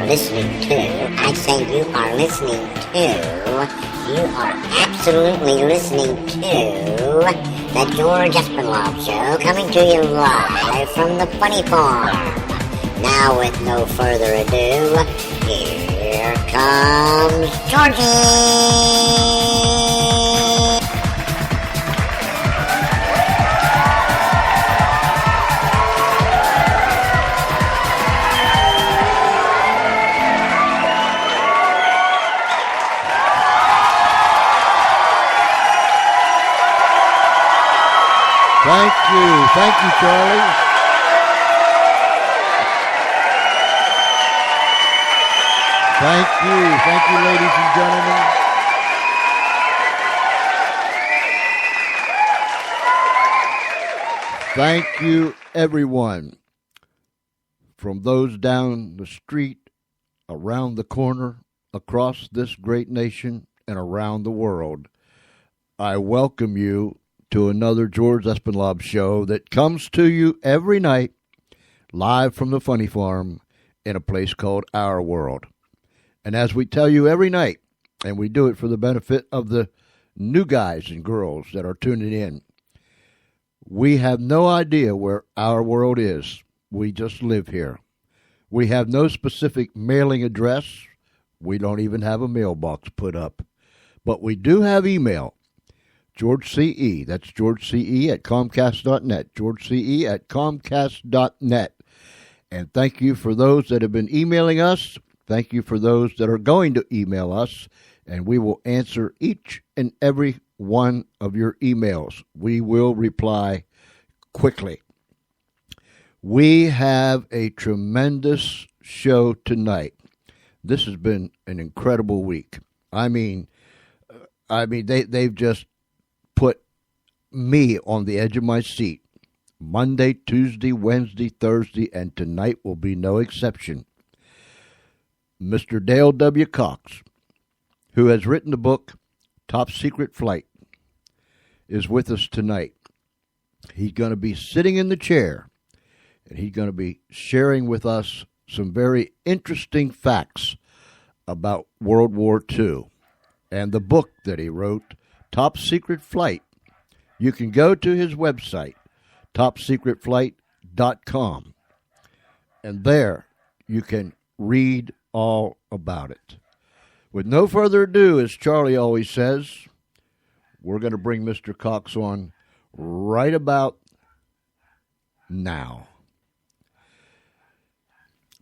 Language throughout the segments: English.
listening to, I say you are listening to, you are absolutely listening to the George Espenlaub Show, coming to you live from the Funny Farm. Now, with no further ado, here comes Georgie! Thank you, Charlie. Thank you, ladies and gentlemen. Thank you, everyone, from those down the street, around the corner, across this great nation, and around the world. I welcome you to another George Espenlaub show that comes to you every night, live from the Funny Farm in a place called Our World. And as we tell you every night, and we do it for the benefit of the new guys and girls that are tuning in, we have no idea where our world is. We just live here. We have no specific mailing address. We don't even have a mailbox put up. But we do have email. George CE, that's George CE at Comcast.net, George CE at Comcast.net. And thank you for those that have been emailing us. Thank you for those that are going to email us. And we will answer each and every one of your emails. We will reply quickly. We have a tremendous show tonight. This has been an incredible week. I mean, they've just put me on the edge of my seat. Monday, Tuesday, Wednesday, Thursday, and tonight will be no exception. Mr. Dale W. Cox, who has written the book Top Secret Flight, is with us tonight. He's going to be sitting in the chair, and he's going to be sharing with us some very interesting facts about World War II and the book that he wrote, Top Secret Flight. You can go to his website, topsecretflight.com, and there you can read all about it. With no further ado, as Charlie always says, we're going to bring Mr. Cox on right about now.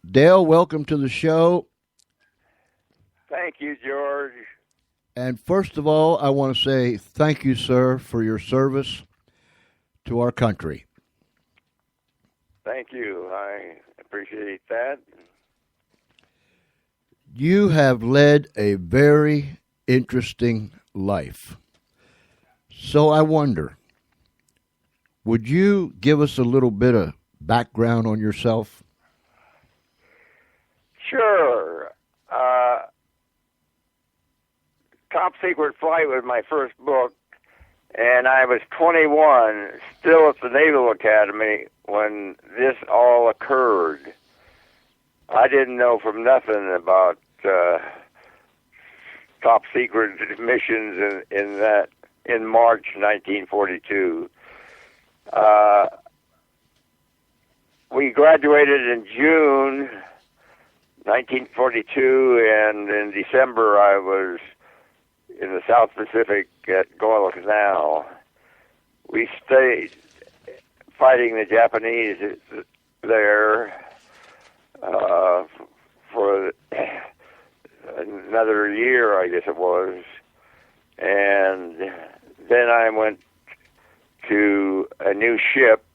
Dale, welcome to the show. Thank you, George. And first of all, I want to say thank you, sir, for your service to our country. Thank you. I appreciate that. You have led a very interesting life. So I wonder, would you give us a little bit of background on yourself? Sure. Top Secret Flight was my first book, and I was 21, still at the Naval Academy when this all occurred. I didn't know from nothing about top secret missions in March 1942. We graduated in June 1942, and in December I was in the South Pacific at Guadalcanal. We stayed fighting the Japanese there for another year, I guess it was. And then I went to a new ship,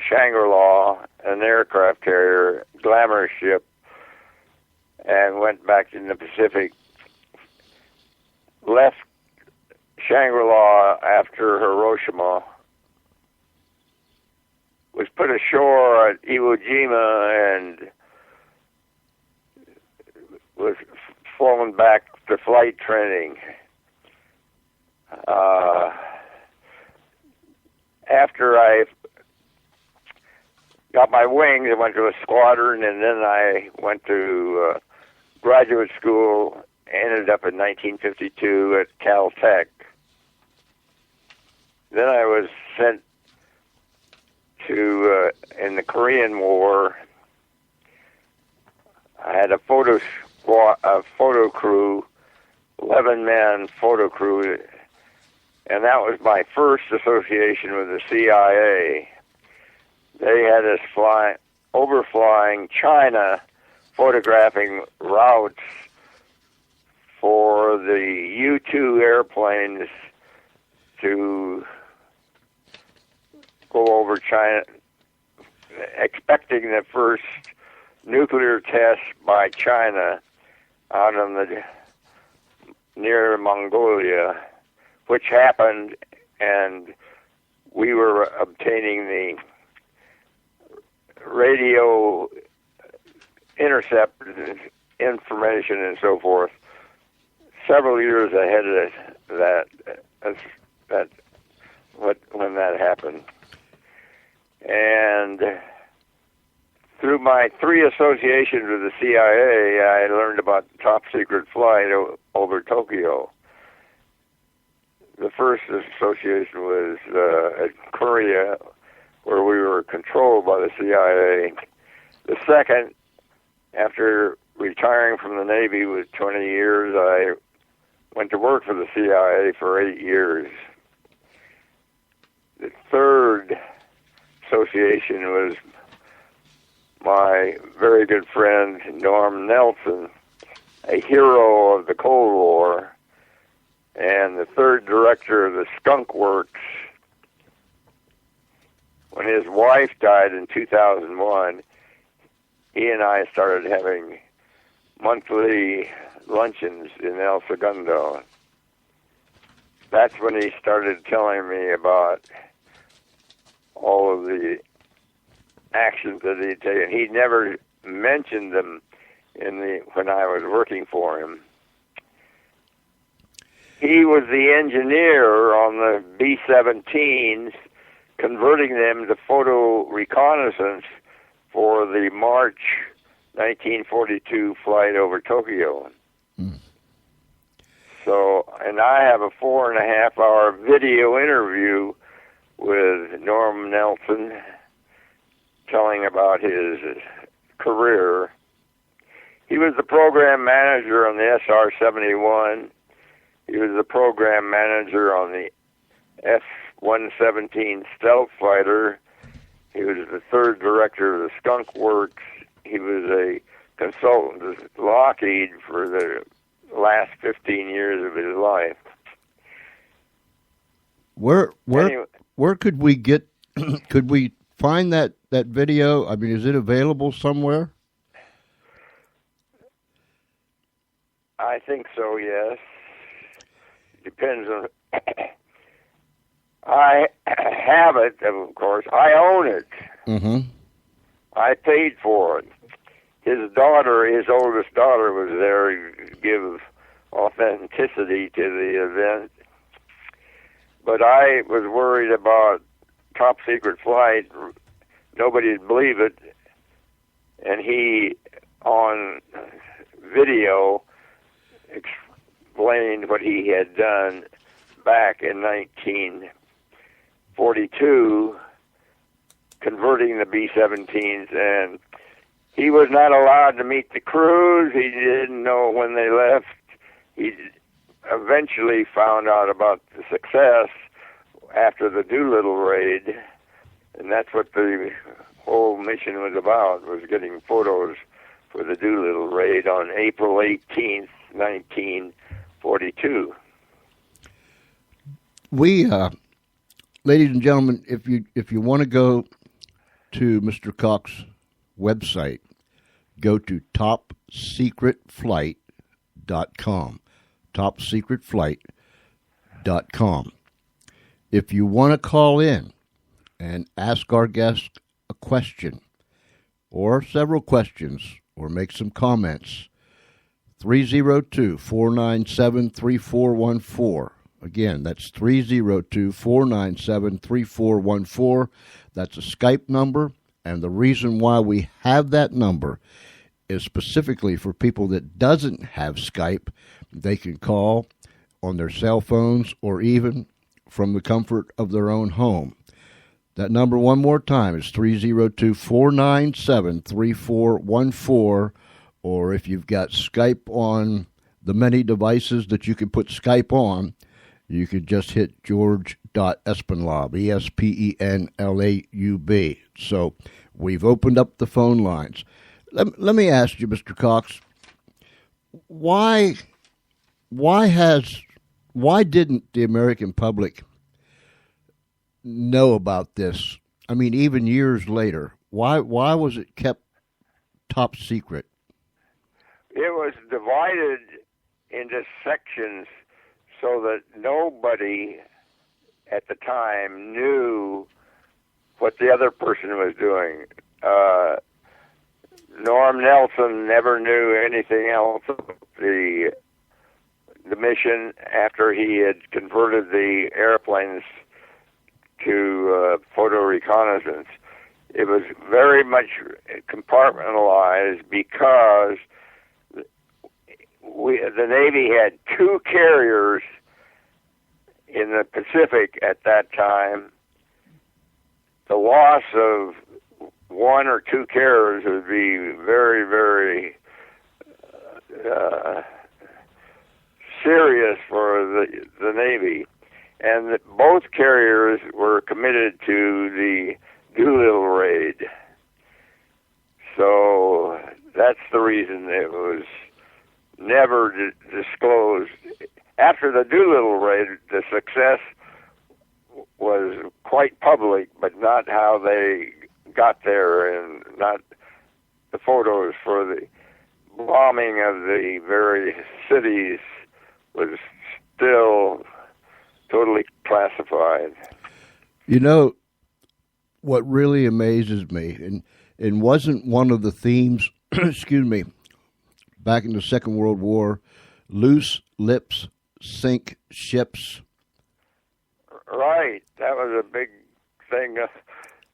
Shangri-La, an aircraft carrier, glamorous ship, and went back in the Pacific. Left Shangri-La after Hiroshima, was put ashore at Iwo Jima, and was flown back to flight training. After I got my wings, I went to a squadron, and then I went to graduate school, ended up in 1952 at Caltech. Then I was sent to, in the Korean War, I had a photo crew, 11-man photo crew, and that was my first association with the CIA. They had us overflying China, photographing routes for the U-2 airplanes to go over China, expecting the first nuclear test by China out on the near Mongolia, which happened, and we were obtaining the radio intercept information and so forth several years ahead of when that happened. And through my 3 associations with the CIA, I learned about the top secret flight over Tokyo. The first association was at Korea, where we were controlled by the CIA. The second, after retiring from the Navy with 20 years, I went to work for the CIA for 8 years. The third association was my very good friend Norm Nelson, a hero of the Cold War, and the third director of the Skunk Works. When his wife died in 2001, he and I started having monthly luncheons in El Segundo. That's when he started telling me about all of the actions that he'd taken. He never mentioned them when I was working for him. He was the engineer on the B-17s, converting them to photo reconnaissance for the March 1942 flight over Tokyo. So, and I have a 4.5-hour video interview with Norm Nelson telling about his career. He was the program manager on the SR-71. He was the program manager on the F-117 stealth fighter. He was the third director of the Skunk Works. He was a consultant at Lockheed for the last 15 years of his life. Where could we get? Could we find that video? I mean, is it available somewhere? I think so. Yes. Depends on. I have it, of course. I own it. Mm-hmm. I paid for it. His oldest daughter, was there to give authenticity to the event. But I was worried about top secret flight. Nobody'd believe it. And he, on video, explained what he had done back in 1942, converting the B-17s, and he was not allowed to meet the crews. He didn't know when they left. He eventually found out about the success after the Doolittle raid, and that's what the whole mission was about, was getting photos for the Doolittle raid on April 18th, 1942. We, ladies and gentlemen, if you want to go to Mr. Koch's website, go to topsecretflight.com. Topsecretflight.com. If you want to call in and ask our guest a question or several questions or make some comments, 302-497-3414. Again, that's 302-497-3414. That's a Skype number, and the reason why we have that number is specifically for people that doesn't have Skype. They can call on their cell phones or even from the comfort of their own home. That number one more time is 302-497-3414, or if you've got Skype on the many devices that you can put Skype on, you can just hit george.espenlaub, ESPENLAUB. So we've opened up the phone lines. Let me ask you, Mr. Cox, why didn't the American public know about this? I mean, even years later, why was it kept top secret? It was divided into sections so that nobody at the time knew what the other person was doing. Norm Nelson never knew anything else about the mission after he had converted the airplanes to photo reconnaissance. It was very much compartmentalized because the Navy had two carriers in the Pacific at that time. The loss of one or two carriers would be very, very serious for the Navy. And both carriers were committed to the Doolittle raid. So that's the reason it was never disclosed. After the Doolittle raid, the success was quite public, but not how they got there and not the photos for the bombing of the various cities was still totally classified. You know, what really amazes me, and wasn't one of the themes, excuse me, back in the Second World War, loose lips sink ships? Right. That was a big thing.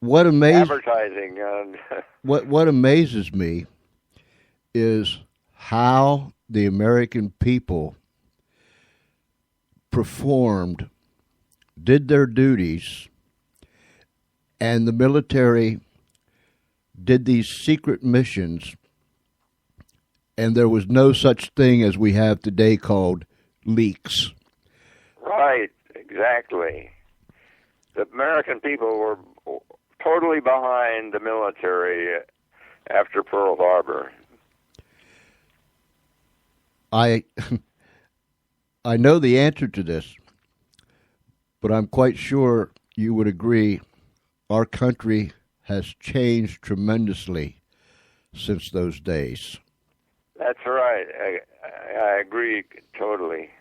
What advertising. What amazes me is how the American people performed, did their duties, and the military did these secret missions, and there was no such thing as we have today called leaks. Right, exactly. The American people were totally behind the military after Pearl Harbor. I know the answer to this, but I'm quite sure you would agree our country has changed tremendously since those days. That's right. I agree totally.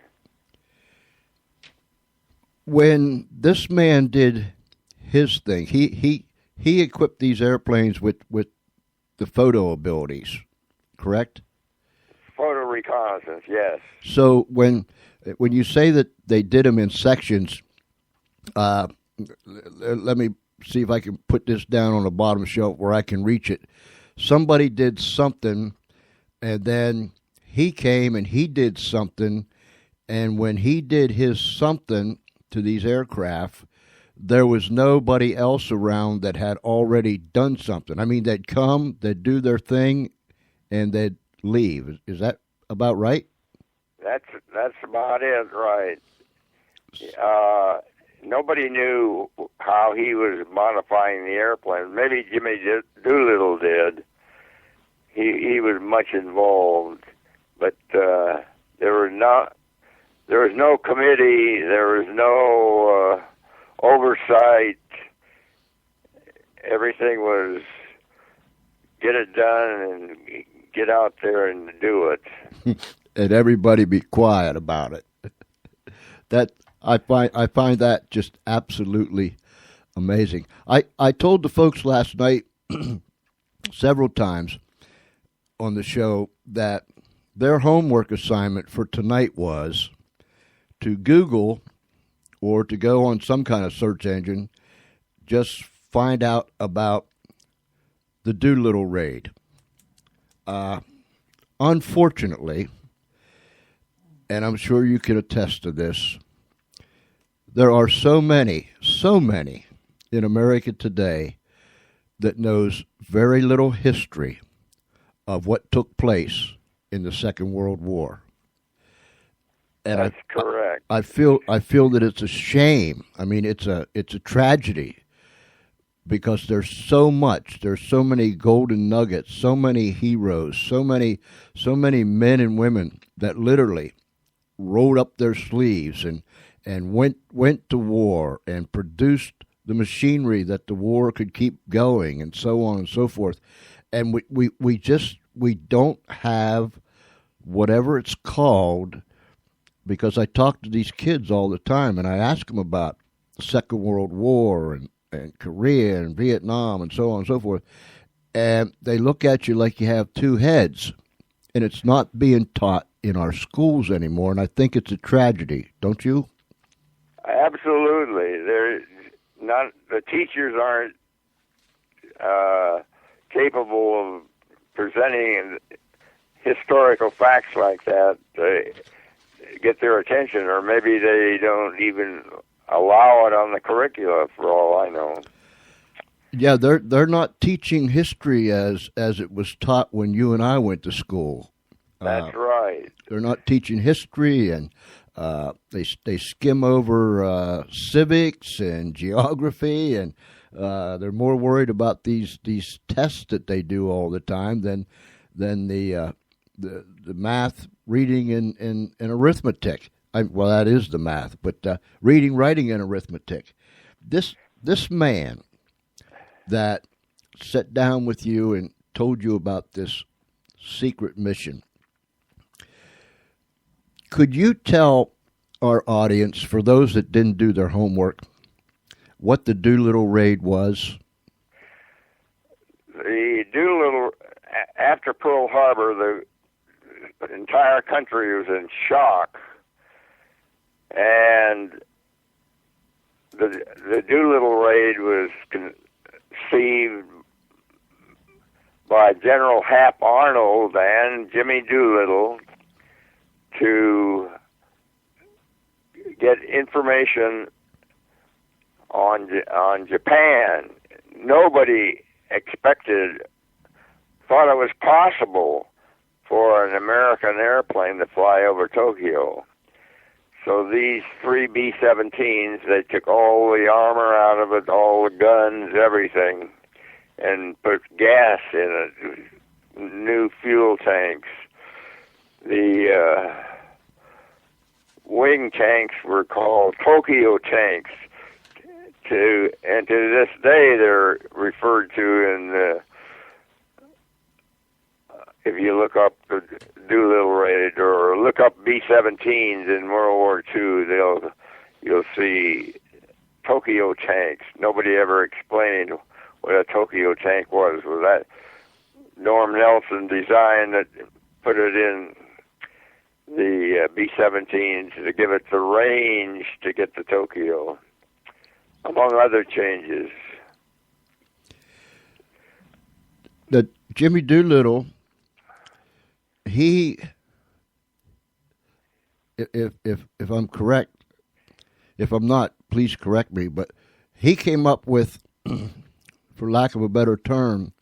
When this man did his thing, he equipped these airplanes with the photo abilities, correct? Photo reconnaissance, yes. So when you say that they did them in sections, let me see if I can put this down on the bottom shelf where I can reach it. Somebody did something, and then he came and he did something, and when he did his something to these aircraft, there was nobody else around that had already done something. I mean, they'd come, they'd do their thing, and they'd leave. Is that about right? That's about it, right. Nobody knew how he was modifying the airplane. Maybe Jimmy Doolittle did. He was much involved, but there was no committee. There was no oversight. Everything was get it done and get out there and do it. And everybody be quiet about it. That I find that just absolutely amazing. I told the folks last night several times on the show that their homework assignment for tonight was to Google or to go on some kind of search engine, just find out about the Doolittle raid. Unfortunately, and I'm sure you can attest to this, there are so many in America today that knows very little history of what took place in the Second World War. And That's correct. I feel that it's a shame. I mean, it's a tragedy because there's so many golden nuggets, so many heroes, so many men and women that literally rolled up their sleeves and went to war and produced the machinery that the war could keep going, and so on and so forth. And we don't have whatever it's called, because I talk to these kids all the time and I ask them about the Second World War and Korea and Vietnam and so on and so forth. And they look at you like you have two heads, and it's not being taught in our schools anymore. And I think it's a tragedy, don't you? Absolutely. The teachers aren't capable of presenting historical facts like that to get their attention, or maybe they don't even allow it on the curricula, for all I know. Yeah, they're not teaching history as it was taught when you and I went to school. That's right. They're not teaching history, and they skim over civics and geography, and they're more worried about these tests that they do all the time than the math, reading, and arithmetic. Well, that is the math, but reading, writing, and arithmetic. This man that sat down with you and told you about this secret mission, could you tell our audience, for those that didn't do their homework, what the Doolittle raid was? The Doolittle, after Pearl Harbor, the entire country was in shock, and the Doolittle raid was conceived by General Hap Arnold and Jimmy Doolittle to get information on Japan. Nobody thought it was possible for an American airplane to fly over Tokyo. So these three B-17s, they took all the armor out of it, all the guns, everything, and put gas in it, new fuel tanks. The wing tanks were called Tokyo tanks. And to this day, they're referred to in if you look up the Doolittle raid or look up B-17s in World War II, you'll see Tokyo tanks. Nobody ever explained what a Tokyo tank was. Was that Norm Nelson design that put it in the B-17s to give it the range to get to Tokyo, among other changes. That Jimmy Doolittle, he, if I'm correct, if I'm not, please correct me, but he came up with, for lack of a better term,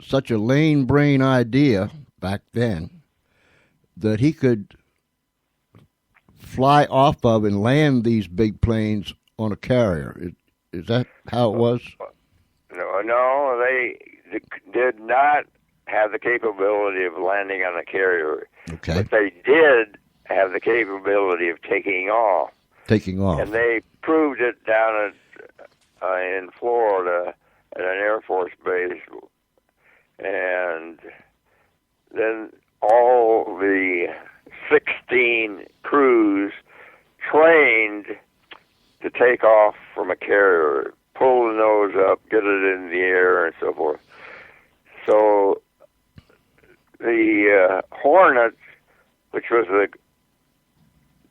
such a lame brain idea back then that he could fly off of and land these big planes on a carrier. Is that how it was? No, they did not have the capability of landing on a carrier. Okay. But they did have the capability of taking off. And they proved it down in Florida at an Air Force base. And then all the 16 crews trained to take off from a carrier, pull the nose up, get it in the air, and so forth. So the Hornet, which was the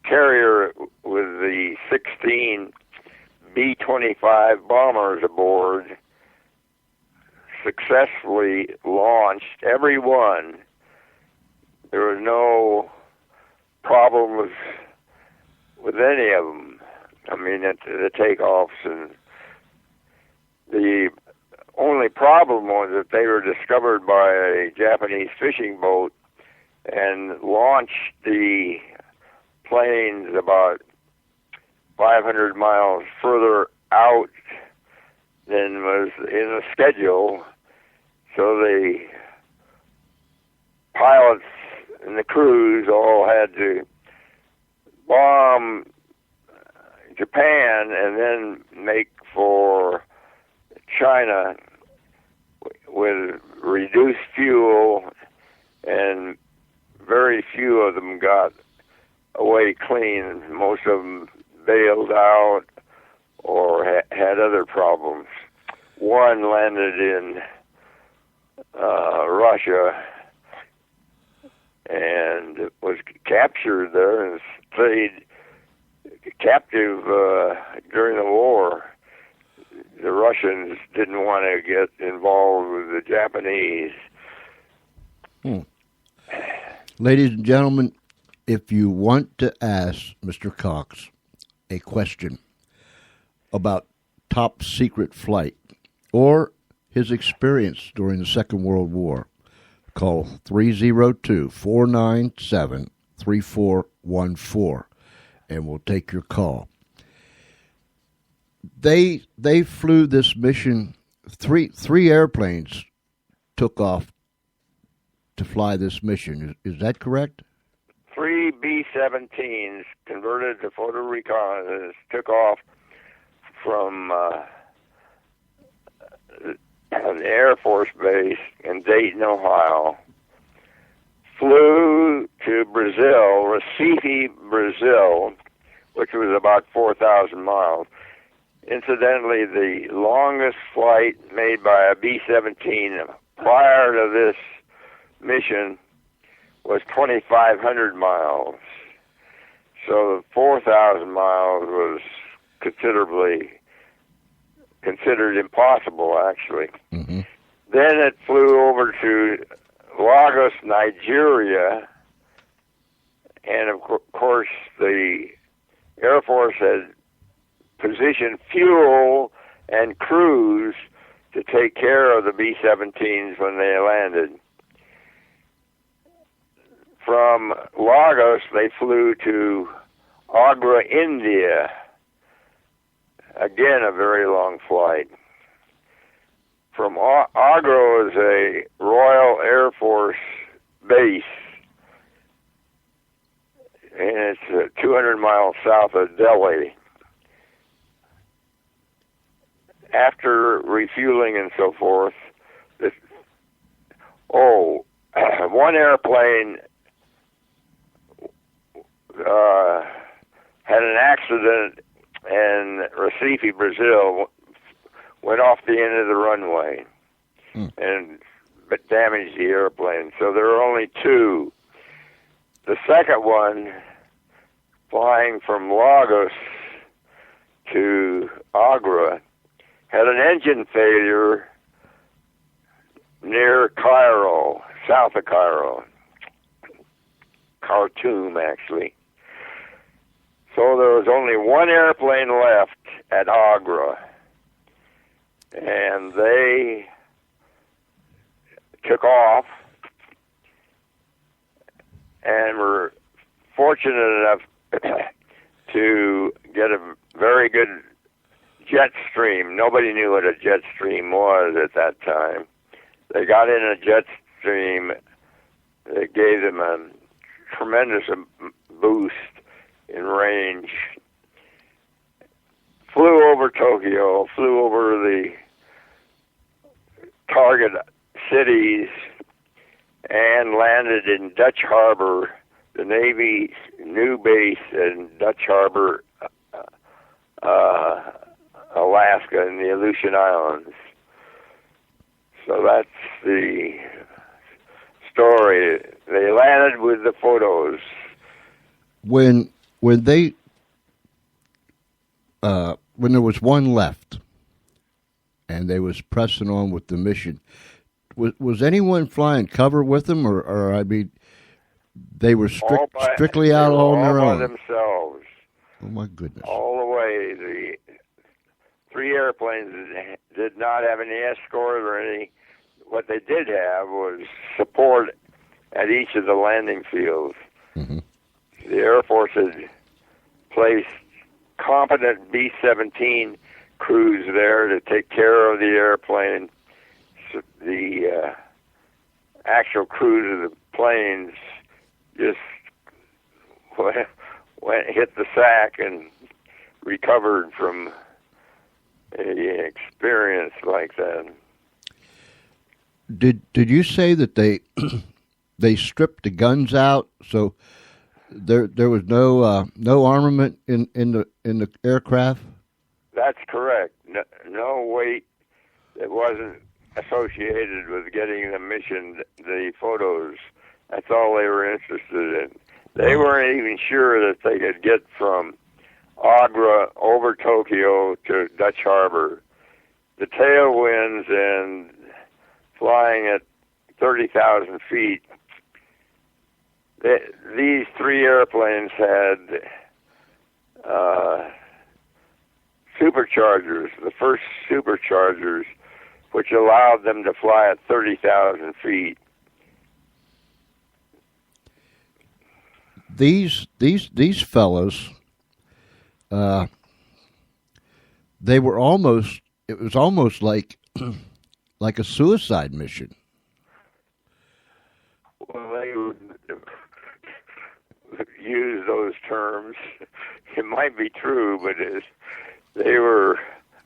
carrier with the 16 B-25 bombers aboard, successfully launched, every one. There was no problems with any of them. I mean, the takeoffs, and the only problem was that they were discovered by a Japanese fishing boat and launched the planes about 500 miles further out than was in the schedule. So the pilots and the crews all had to bomb Japan and then make for China with reduced fuel, and very few of them got away clean. Most of them bailed out or had other problems. One landed in Russia and was captured there and stayed captive during the war. The Russians didn't want to get involved with the Japanese. Ladies and gentlemen, if you want to ask Mr. Cox a question about top secret flight or his experience during the Second World War, call 302-497-3414 and we'll take your call. They flew this mission. Three airplanes took off to fly this mission. Is that correct? 3 B-17s converted to photo reconnaissance took off from an Air Force base in Dayton, Ohio, flew to Brazil, Recife, Brazil, which was about 4,000 miles. Incidentally, the longest flight made by a B-17 prior to this mission was 2,500 miles. So 4,000 miles was considered impossible, actually. Mm-hmm. Then it flew over to Lagos, Nigeria, and of course the Air Force had positioned fuel and crews to take care of the B-17s when they landed. From Lagos, they flew to Agra, India. Again, a very long flight. From Agra is a Royal Air Force base, and it's 200 miles south of Delhi. After refueling and so forth, one airplane had an accident in Recife, Brazil, went off the end of the runway and damaged the airplane. So there were only two. The second one, flying from Lagos to Agra, had an engine failure near Cairo, south of Cairo. Khartoum, actually. So there was only one airplane left at Agra, and they took off and were fortunate enough to get a very good jet stream. Nobody knew what a jet stream was at that time. They got in a jet stream that gave them a tremendous boost in range. Flew over Tokyo, flew over the target cities, and landed in Dutch Harbor, the Navy's new base in Dutch Harbor, Alaska, in the Aleutian Islands. So that's the story. They landed with the photos. When there was one left, and they was pressing on with the mission. Was anyone flying cover with them, or I mean, they were strictly out on their own? All by themselves. Oh, my goodness. All the way. The 3 airplanes did not have any escort or any. What they did have was support at each of the landing fields. Mm-hmm. The Air Force had placed competent B-17 crews there to take care of the airplane. So the actual crews of the planes just hit the sack and recovered from an experience like that. Did you say that they they stripped the guns out, so there was no armament in the aircraft? That's correct. No weight that wasn't associated with getting the mission, the photos. That's all they were interested in. They weren't even sure that they could get from Agra over Tokyo to Dutch Harbor. The tailwinds and flying at 30,000 feet, these 3 airplanes had superchargers, the first superchargers, which allowed them to fly at 30,000 feet. These fellows, they were almost. It was almost like like a suicide mission. Well, they would use those terms. It might be true, but they were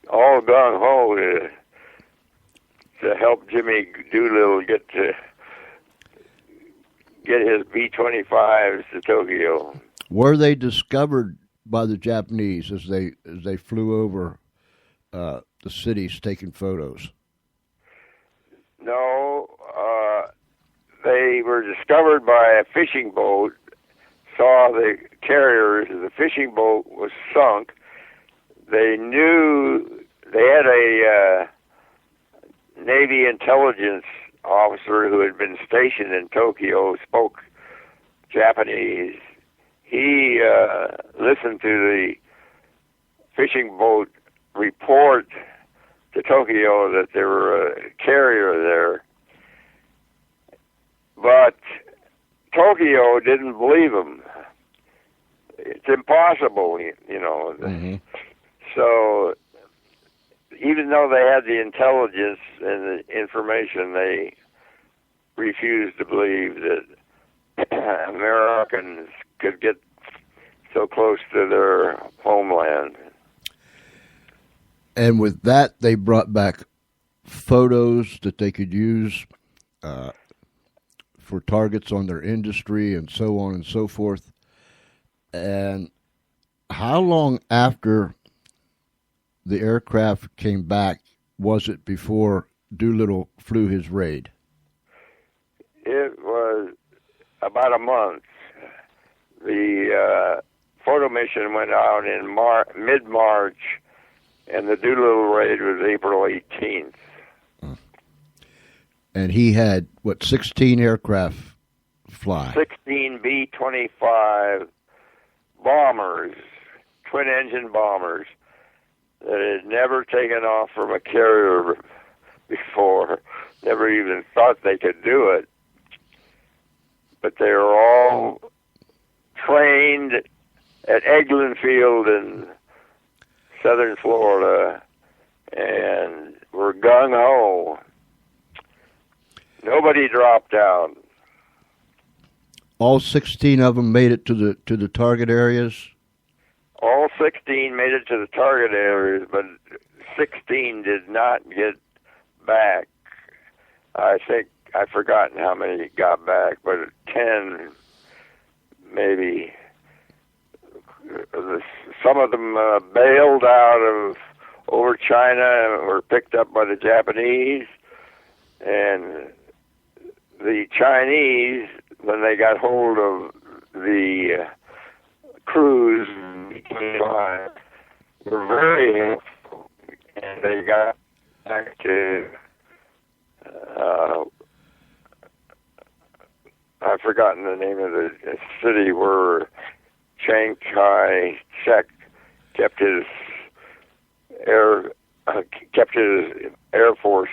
all gung ho to help Jimmy Doolittle get his B-25s to Tokyo. Were they discovered by the Japanese as they flew over the cities taking photos? No, they were discovered by a fishing boat. Saw the carriers. The fishing boat was sunk. They knew they had a Navy intelligence officer who had been stationed in Tokyo, spoke Japanese. He listened to the fishing boat report to Tokyo that there were a carrier there. But Tokyo didn't believe him. It's impossible, you know. Mm-hmm. So even though they had the intelligence and the information, they refused to believe that Americans could get so close to their homeland. And with that, they brought back photos that they could use for targets on their industry and so on and so forth. And how long after the aircraft came back was it before Doolittle flew his raid? It was about a month. The photo mission went out in mid-March, and the Doolittle raid was April 18th. And he had, 16 aircraft fly? 16 B-25 bombers, twin-engine bombers, that had never taken off from a carrier before, never even thought they could do it. But they were all trained at Eglin Field in southern Florida and were gung-ho. Nobody dropped out. All 16 of them made it to the target areas? All 16 made it to the target areas, but 16 did not get back. I think I've forgotten how many got back, but 10 maybe. Some of them bailed out of over China and were picked up by the Japanese, and the Chinese, when they got hold of the crews, were very helpful, and they got back to, I've forgotten the name of the city where Chiang Kai-shek kept his Air Force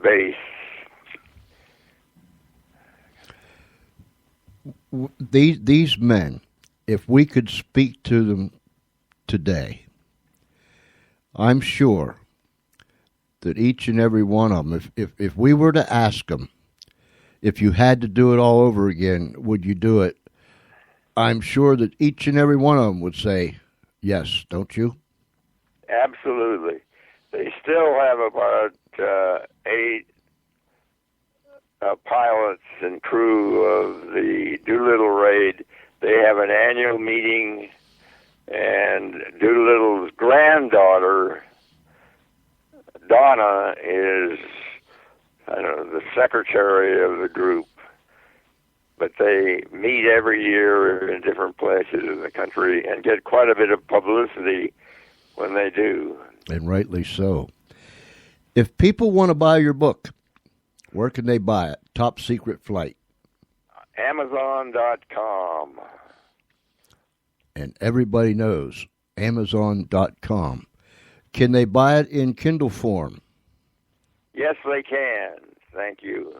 base. These men, if we could speak to them today, I'm sure that each and every one of them, if we were to ask them, if you had to do it all over again, would you do it? I'm sure that each and every one of them would say yes, don't you? Absolutely. They still have about 8 pilots and crew of the Doolittle raid. They have an annual meeting, and Doolittle's granddaughter, Donna, is, I don't know, the secretary of the group. But they meet every year in different places in the country and get quite a bit of publicity when they do. And rightly so. If people want to buy your book, where can they buy it? Top Secret Flight. Amazon.com. And everybody knows Amazon.com. Can they buy it in Kindle form? Yes, they can. Thank you.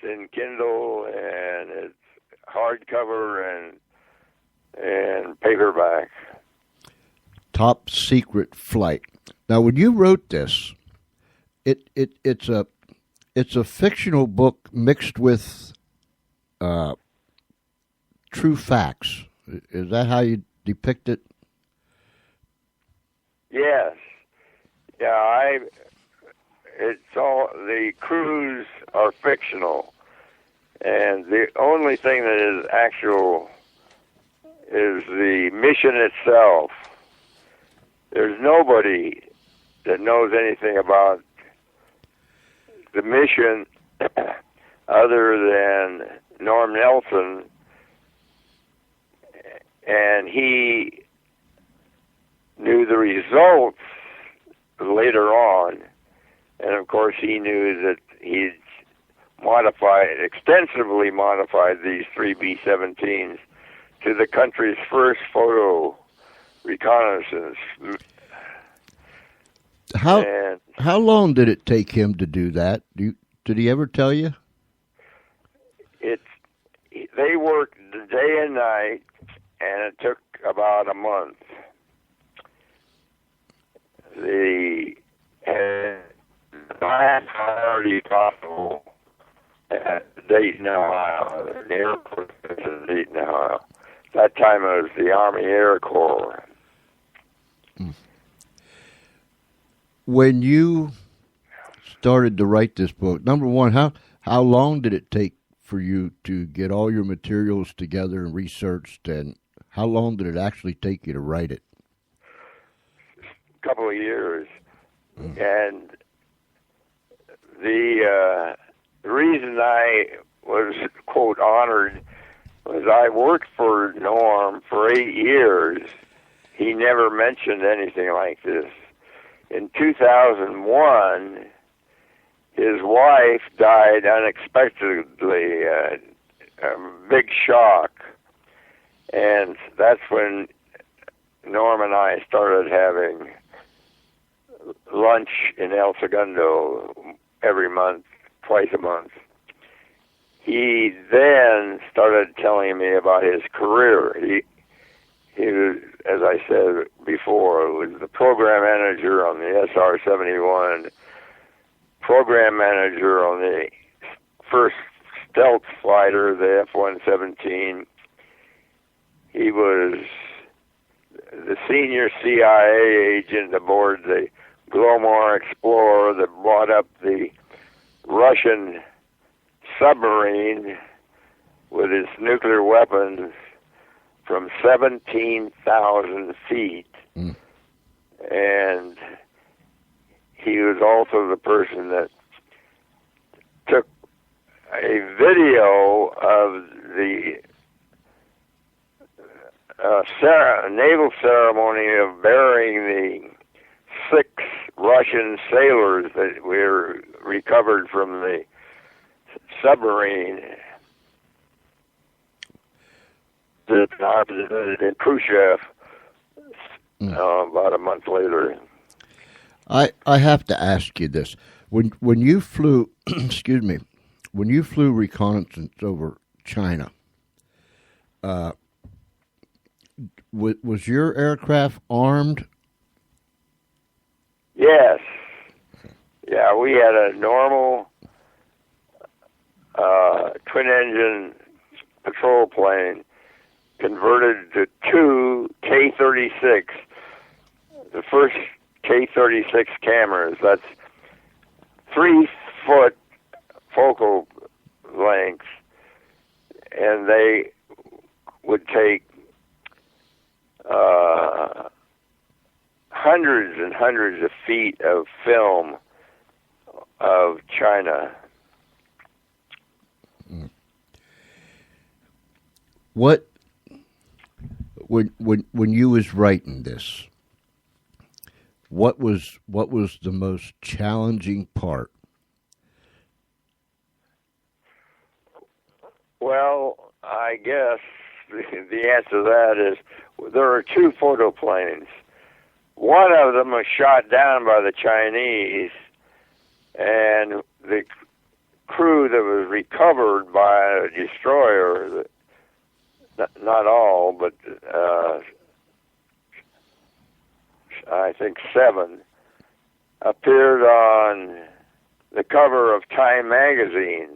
It's in Kindle, and it's hardcover and paperback. Top Secret Flight. Now, when you wrote this, it's a fictional book mixed with true facts. Is that how you depict it? Yes. Yeah, it's all, the crews are fictional, and the only thing that is actual is the mission itself. There's nobody that knows anything about the mission other than Norm Nelson, and he knew the results later on, and of course he knew that he'd extensively modified these 3 B-17s to the country's first photo reconnaissance. How long did it take him to do that? Did he ever tell you? They worked day and night, and it took about a month. The highest priority possible at Dayton, Ohio, the airport in Dayton, Ohio. That time it was the Army Air Corps. When you started to write this book, number one, how long did it take for you to get all your materials together and researched, and how long did it actually take you to write it? A couple of years. And the reason I was, quote, honored was I worked for Norm for 8 years. He never mentioned anything like this. In 2001, his wife died unexpectedly, a big shock. And that's when Norm and I started having lunch in El Segundo every month, twice a month. He then started telling me about his career. He was, as I said before, was the program manager on the SR-71, program manager on the first stealth fighter, the F-117. He was the senior CIA agent aboard the Glomar Explorer that brought up the Russian submarine with its nuclear weapons from 17,000 feet. And he was also the person that took a video of the naval ceremony of burying the 6 Russian sailors that were recovered from the submarine in Khrushchev about a month later. I have to ask you this: when you flew, excuse me, when you flew reconnaissance over China, was your aircraft armed? Yes. Yeah, we had a normal twin-engine patrol plane converted to 2 K-36. The first K-36 cameras. That's 3-foot focal length, and they would take hundreds and hundreds of feet of film of China. What when you was writing this, what was the most challenging part? Well, I guess the answer to that is there are 2 photo planes. One of them was shot down by the Chinese, and the crew that was recovered by a destroyer, not all, but I think 7, appeared on the cover of Time magazine,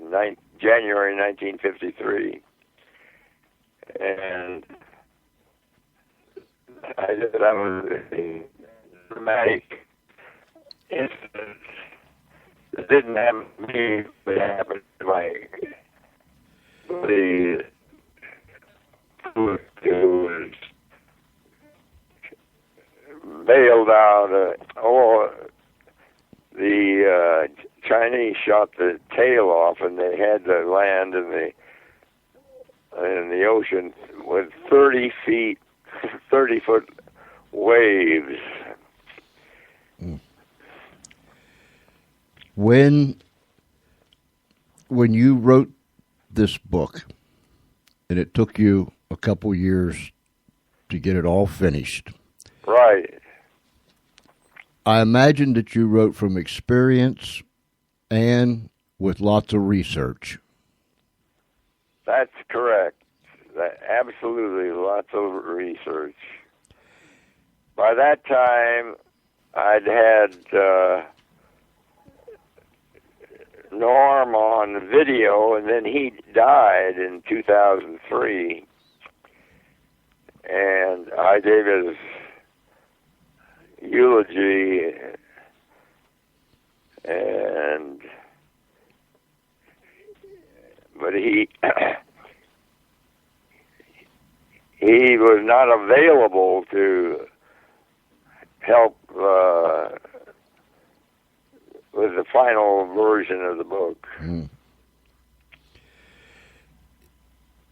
January 1953. And that was a dramatic incident that didn't happen to me, but happened to my buddy who was bailed out. The Chinese shot the tail off, and they had to land in the ocean with 30-foot waves. When you wrote this book, and it took you a couple years to get it all finished, right? I imagine that you wrote from experience and with lots of research. That's correct. Absolutely, lots of research. By that time, I'd had Norm on video, and then he died in 2003. And I gave his eulogy, but he he was not available to help with the final version of the book.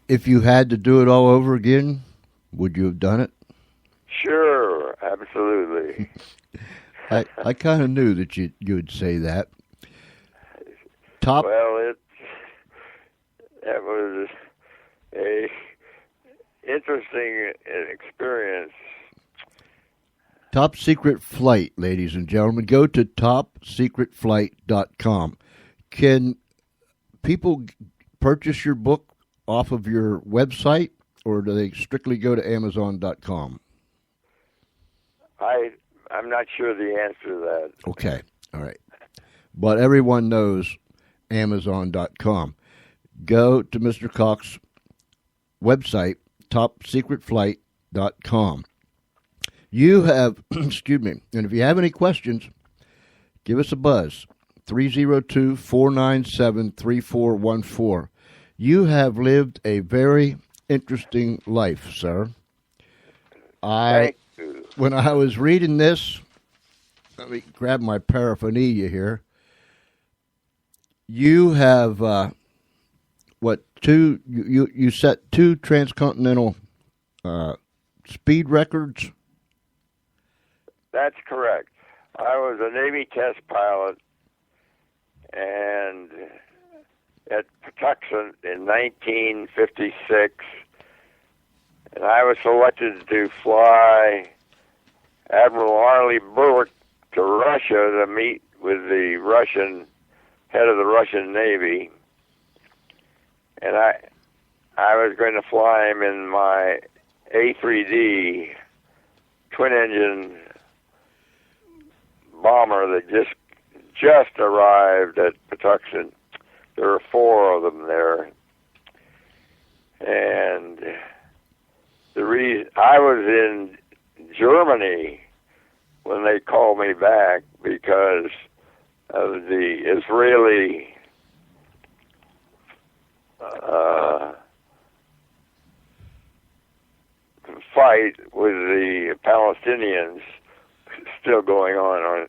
If you had to do it all over again, would you have done it? Sure, absolutely. I kind of knew that you would say that. Well, that was a interesting experience. Top Secret Flight, ladies and gentlemen. Go to topsecretflight.com. Can people purchase your book off of your website, or do they strictly go to Amazon.com? I'm not sure the answer to that. Okay, all right. But everyone knows Amazon.com. Go to Mr. Cox's website, topsecretflight.com. You have, excuse me, and if you have any questions, give us a buzz, 302-497-3414. You have lived a very interesting life, sir. Thank you. When I was reading this, let me grab my paraphernalia here. You have, you set 2 transcontinental speed records? That's correct. I was a Navy test pilot, and at Patuxent in 1956, and I was selected to fly Admiral Arleigh Burke to Russia to meet with the Russian head of the Russian Navy, and I was going to fly him in my A3D twin-engine bomber that just arrived at Patuxent. There were 4 of them there, and the reason I was in Germany when they called me back because of the Israeli fight with the Palestinians still going on.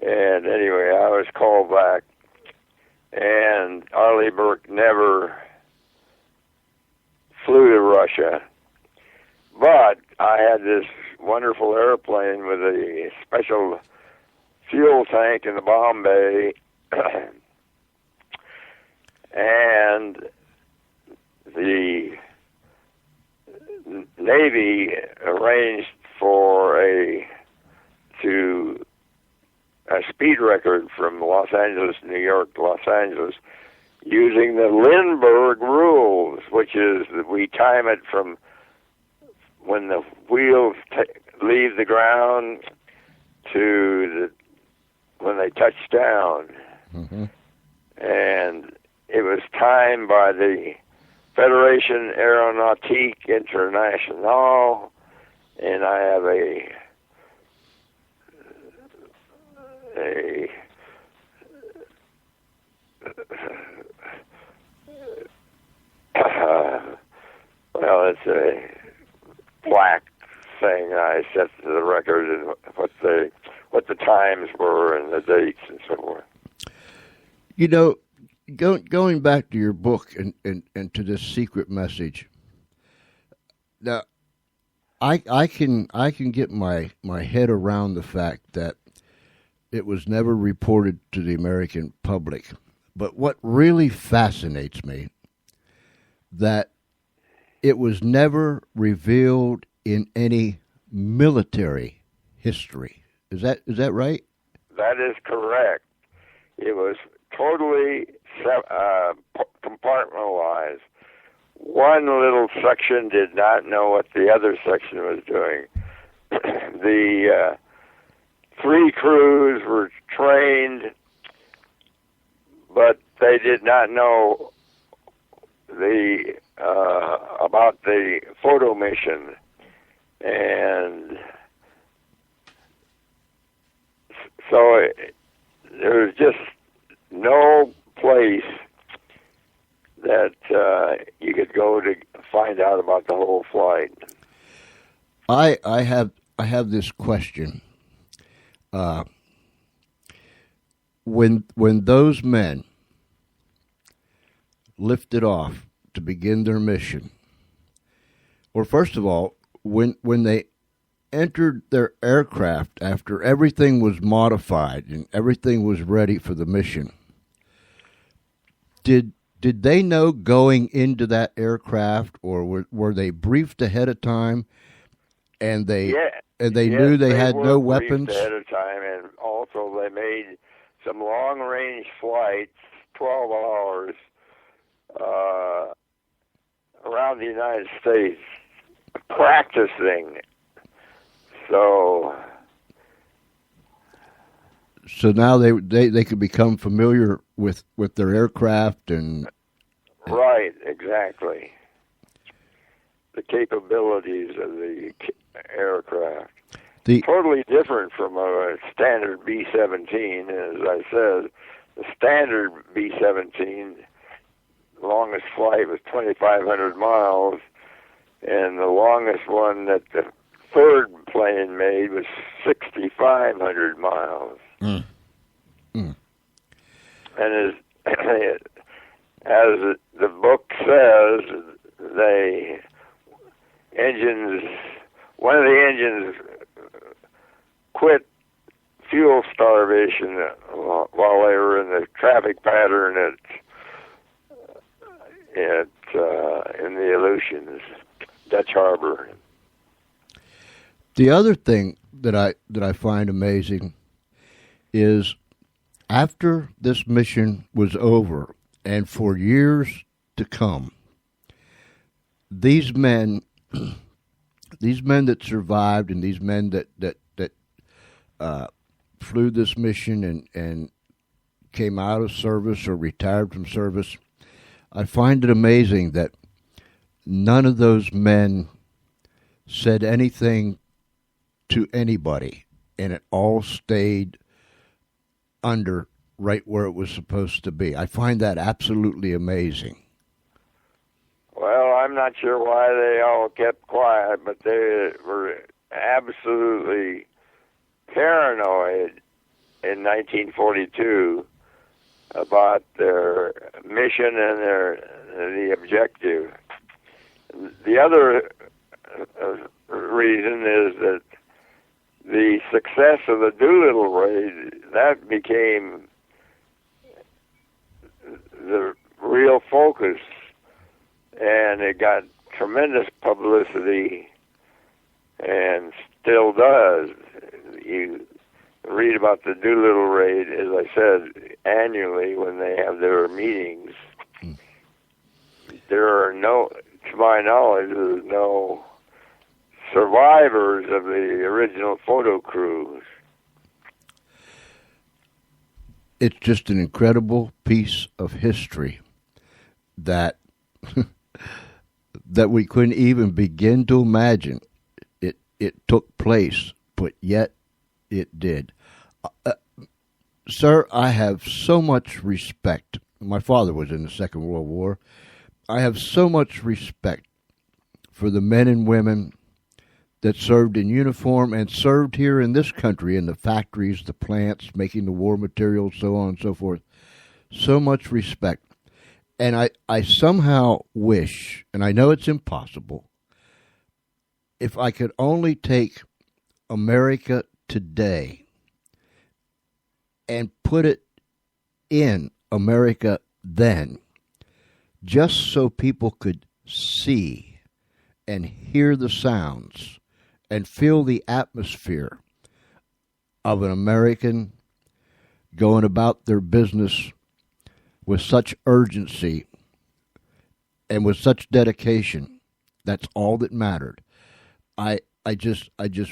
And anyway, I was called back, and Arleigh Burke never flew to Russia. But I had this wonderful airplane with a special fuel tank in the bomb bay, and the Navy arranged for a speed record from Los Angeles, New York to Los Angeles, using the Lindbergh rules, which is that we time it from when the wheels leave the ground to when they touch down. Mm-hmm. And it was timed by the Fédération Aéronautique Internationale, and I have well, it's a plaque saying I set the record and what the times were and the dates and so forth. You know, going back to your book and to this secret message. Now, I can get my head around the fact that it was never reported to the American public. But what really fascinates me, that it was never revealed in any military history. Is that right? That is correct. It was totally compartmentalized. One little section did not know what the other section was doing. The 3 crews were trained, but they did not know about the photo mission, and so there was just no place that you could go to find out about the whole flight. I have this question. When those men lifted off to begin their mission, or first of all, when they entered their aircraft after everything was modified and everything was ready for the mission, did they know going into that aircraft, or were they briefed ahead of time, and they knew they had no weapons ahead of time, and also they made some long-range flights, 12 hours, around the United States, practicing. So now they could become familiar with their aircraft and right, exactly, the capabilities of the aircraft. Totally different from a standard B-17. As I said, the standard B-17 longest flight was 2,500 miles, and the longest one that the third plane made was 6,500 miles. Mm. Mm. And as the book says, engines, one of the engines quit fuel starvation while they were in the traffic pattern in the Aleutians, Dutch Harbor. The other thing that I find amazing is after this mission was over, and for years to come, these men that survived, and these men that flew this mission and came out of service or retired from service, I find it amazing that none of those men said anything to anybody, and it all stayed under right where it was supposed to be. I find that absolutely amazing. Well, I'm not sure why they all kept quiet, but they were absolutely paranoid in 1942 about their mission and the objective. The other reason is that the success of the Doolittle raid, that became the real focus, and it got tremendous publicity and still does. You read about the Doolittle raid, as I said, annually when they have their meetings. There are no, to my knowledge, there's no survivors of the original photo crews. It's just an incredible piece of history that that we couldn't even begin to imagine. It took place, but yet it did. Sir, I have so much respect. My father was in the Second World War. I have so much respect for the men and women that served in uniform and served here in this country in the factories, the plants, making the war materials, so on and so forth. So much respect. And I somehow wish, and I know it's impossible, if I could only take America today and put it in America then, just so people could see and hear the sounds and feel the atmosphere of an American going about their business with such urgency and with such dedication. That's all that mattered. I just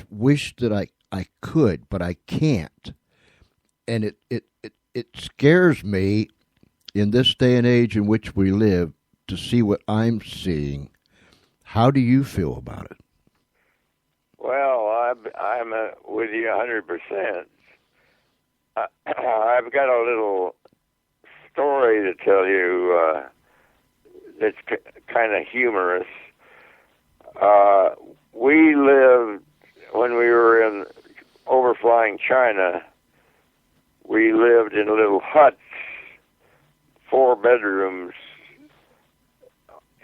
wish that I could, but I can't. And it scares me in this day and age in which we live to see what I'm seeing. How do you feel about it? Well, I'm with you 100%. I've got a little story to tell you that's kind of humorous. We lived, when we were overflying China, we lived in little huts, 4 bedrooms,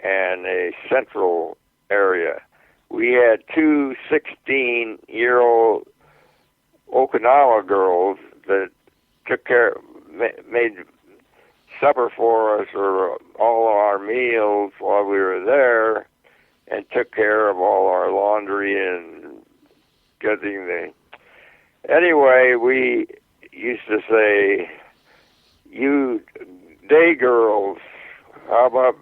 and a central area. We had 2 16-year-old Okinawa girls that took care, made supper for us or all our meals while we were there, and took care of all our laundry and getting the... Anyway, we used to say, "You day girls, how about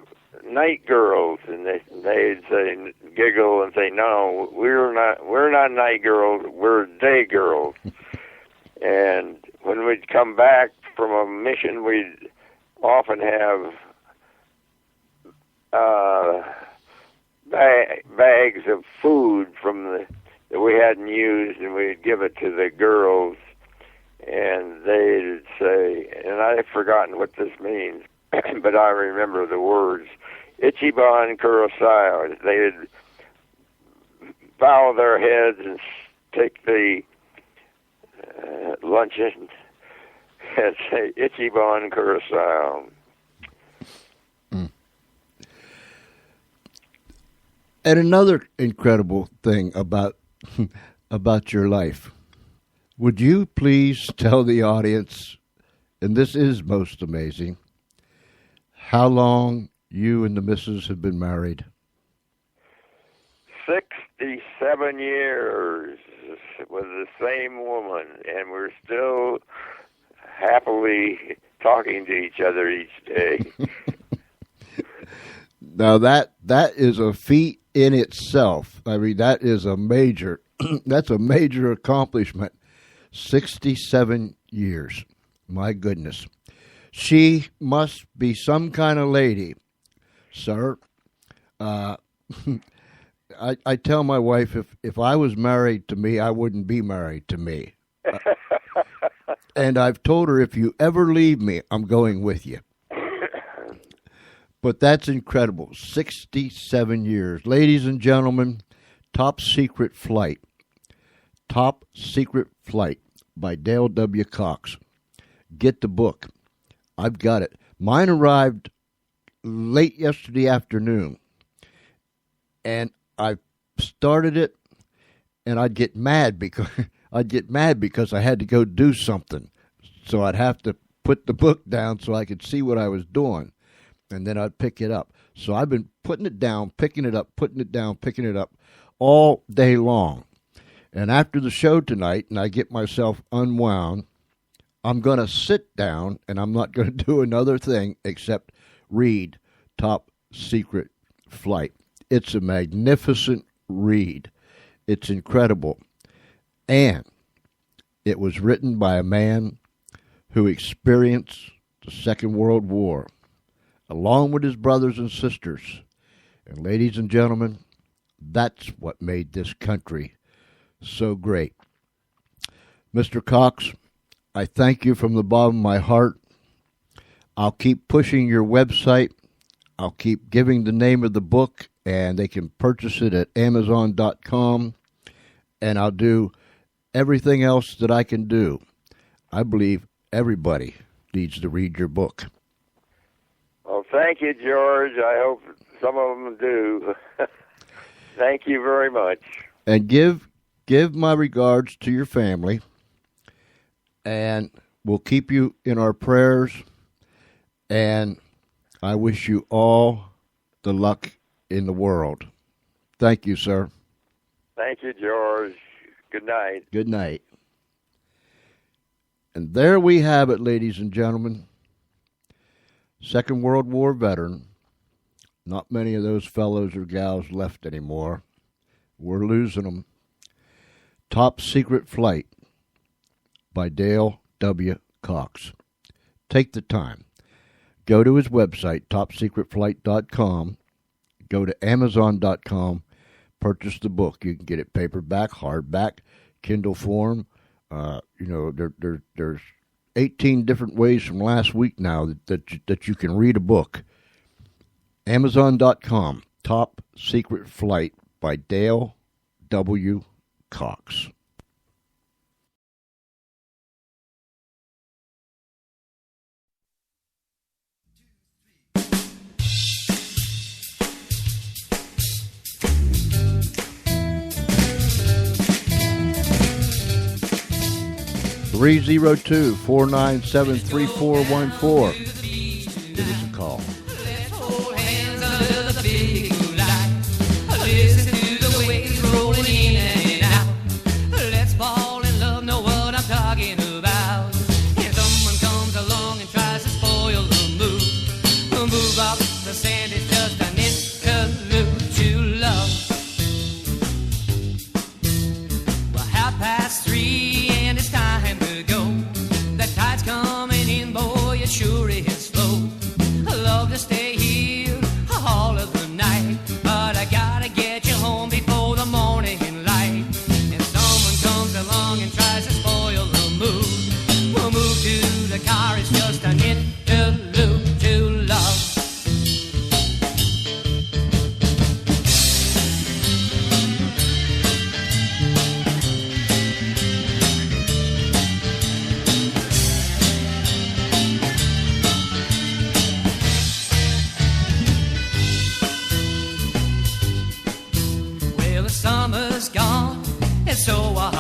night girls?" And they'd say, giggle and say, "No, we're not night girls, we're day girls." And when we'd come back from a mission, we'd often have bags of food that we hadn't used, and we'd give it to the girls, and they'd say, and I've forgotten what this means, but I remember the words, "Ichiban Kurosawa." They'd bow their heads and take the luncheon and say, "Ichiban Kurosawa." And another incredible thing about about your life. Would you please tell the audience, and this is most amazing, how long you and the missus have been married? 67 years with the same woman, and we're still happily talking to each other each day. Now that is a feat in itself. I mean, that is a major that's a major accomplishment. 67 years. My goodness. She must be some kind of lady, sir. I tell my wife if I was married to me, I wouldn't be married to me. And I've told her, if you ever leave me, I'm going with you. But that's incredible. 67 years. Ladies and gentlemen, Top Secret Flight. Top Secret Flight by Dale W. Cox. Get the book. I've got it. Mine arrived late yesterday afternoon. And I started it, and I'd get mad because I had to go do something. So I'd have to put the book down so I could see what I was doing. And then I'd pick it up. So I've been putting it down, picking it up, putting it down, picking it up all day long. And after the show tonight, and I get myself unwound, I'm going to sit down, and I'm not going to do another thing except read Top Secret Flight. It's a magnificent read. It's incredible. And it was written by a man who experienced the Second World War, along with his brothers and sisters. And ladies and gentlemen, that's what made this country so great. Mr. Cox, I thank you from the bottom of my heart. I'll keep pushing your website. I'll keep giving the name of the book, and they can purchase it at Amazon.com. And I'll do everything else that I can do. I believe everybody needs to read your book. Well, thank you, George. I hope some of them do. Thank you very much. And give my regards to your family. And we'll keep you in our prayers. And I wish you all the luck in the world. Thank you, sir. Thank you, George. Good night. Good night. And there we have it, ladies and gentlemen. Second World War veteran. Not many of those fellows or gals left anymore. We're losing them. Top Secret Flight by Dale W. Cox. Take the time. Go to his website, topsecretflight.com. Go to Amazon.com. Purchase the book. You can get it paperback, hardback, Kindle form. There's 18 different ways from last week now that you can read a book. Amazon.com. Top Secret Flight by Dale W. Cox. Three 302-497-3414. Give us a call. Let's hold hands under the big light. Listen to the waves rolling in and out. Let's fall in love, know what I'm talking about. And someone comes along and tries to spoil the mood. Move up the sand is just an interlude to love. Well, 3:30 and it's time to go. The tide's coming in, boy, it sure is slow. I love to stay here all of the night, but I gotta get you home before the morning light. And someone comes along and tries to spoil the mood. We'll move to the car, it's just an interlude to love.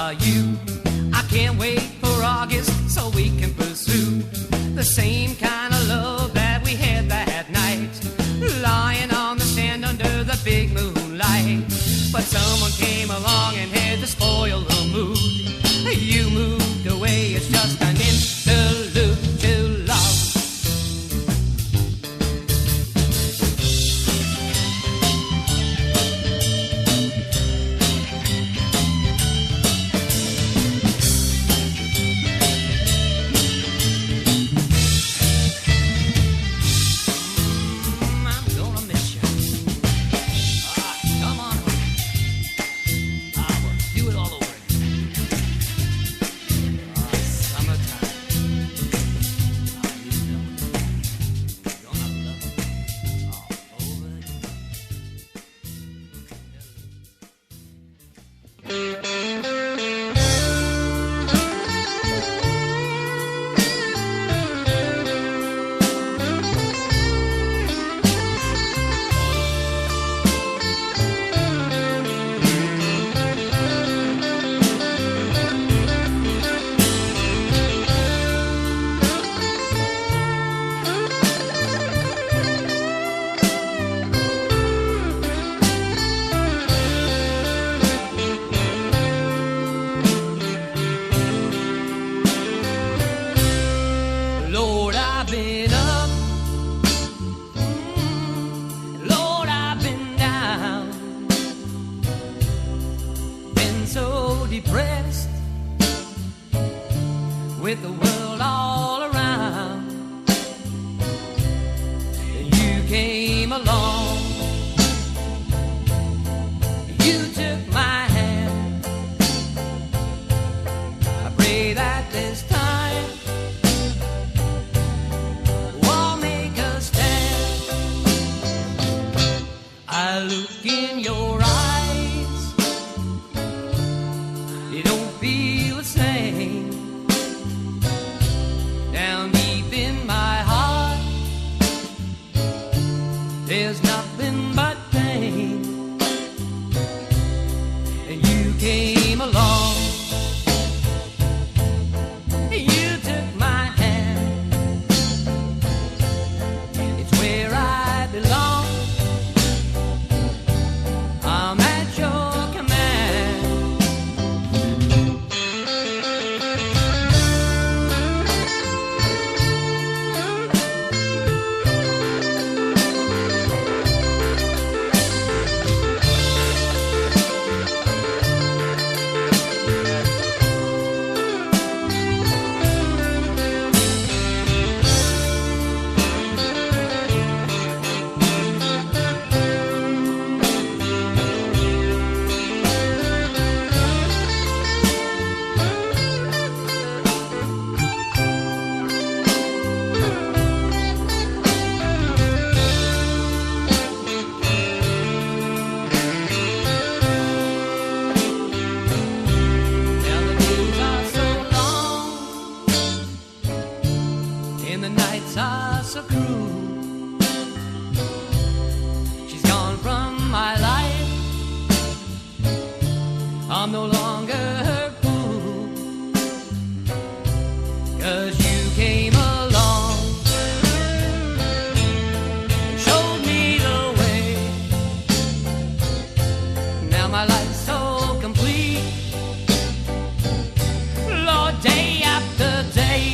are you. I can't wait for August so we can pursue the same kind of love that we had that night, lying on the stand under the big moonlight. But someone came along and had to spoil the mood. You moved away, it's just an interlude to love. Depressed with the world all around, and you came along. You took my hand. I pray that this time we'll make a stand. I look in your eyes. You don't feel the same. Down deep in my heart, there's nothing but pain. And you came along. You took my hand. It's where I belong. I'm at your command. So cruel. She's gone from my life. I'm no longer her fool. 'Cause you came along, showed me the way. Now my life's so complete. Lord, day after day.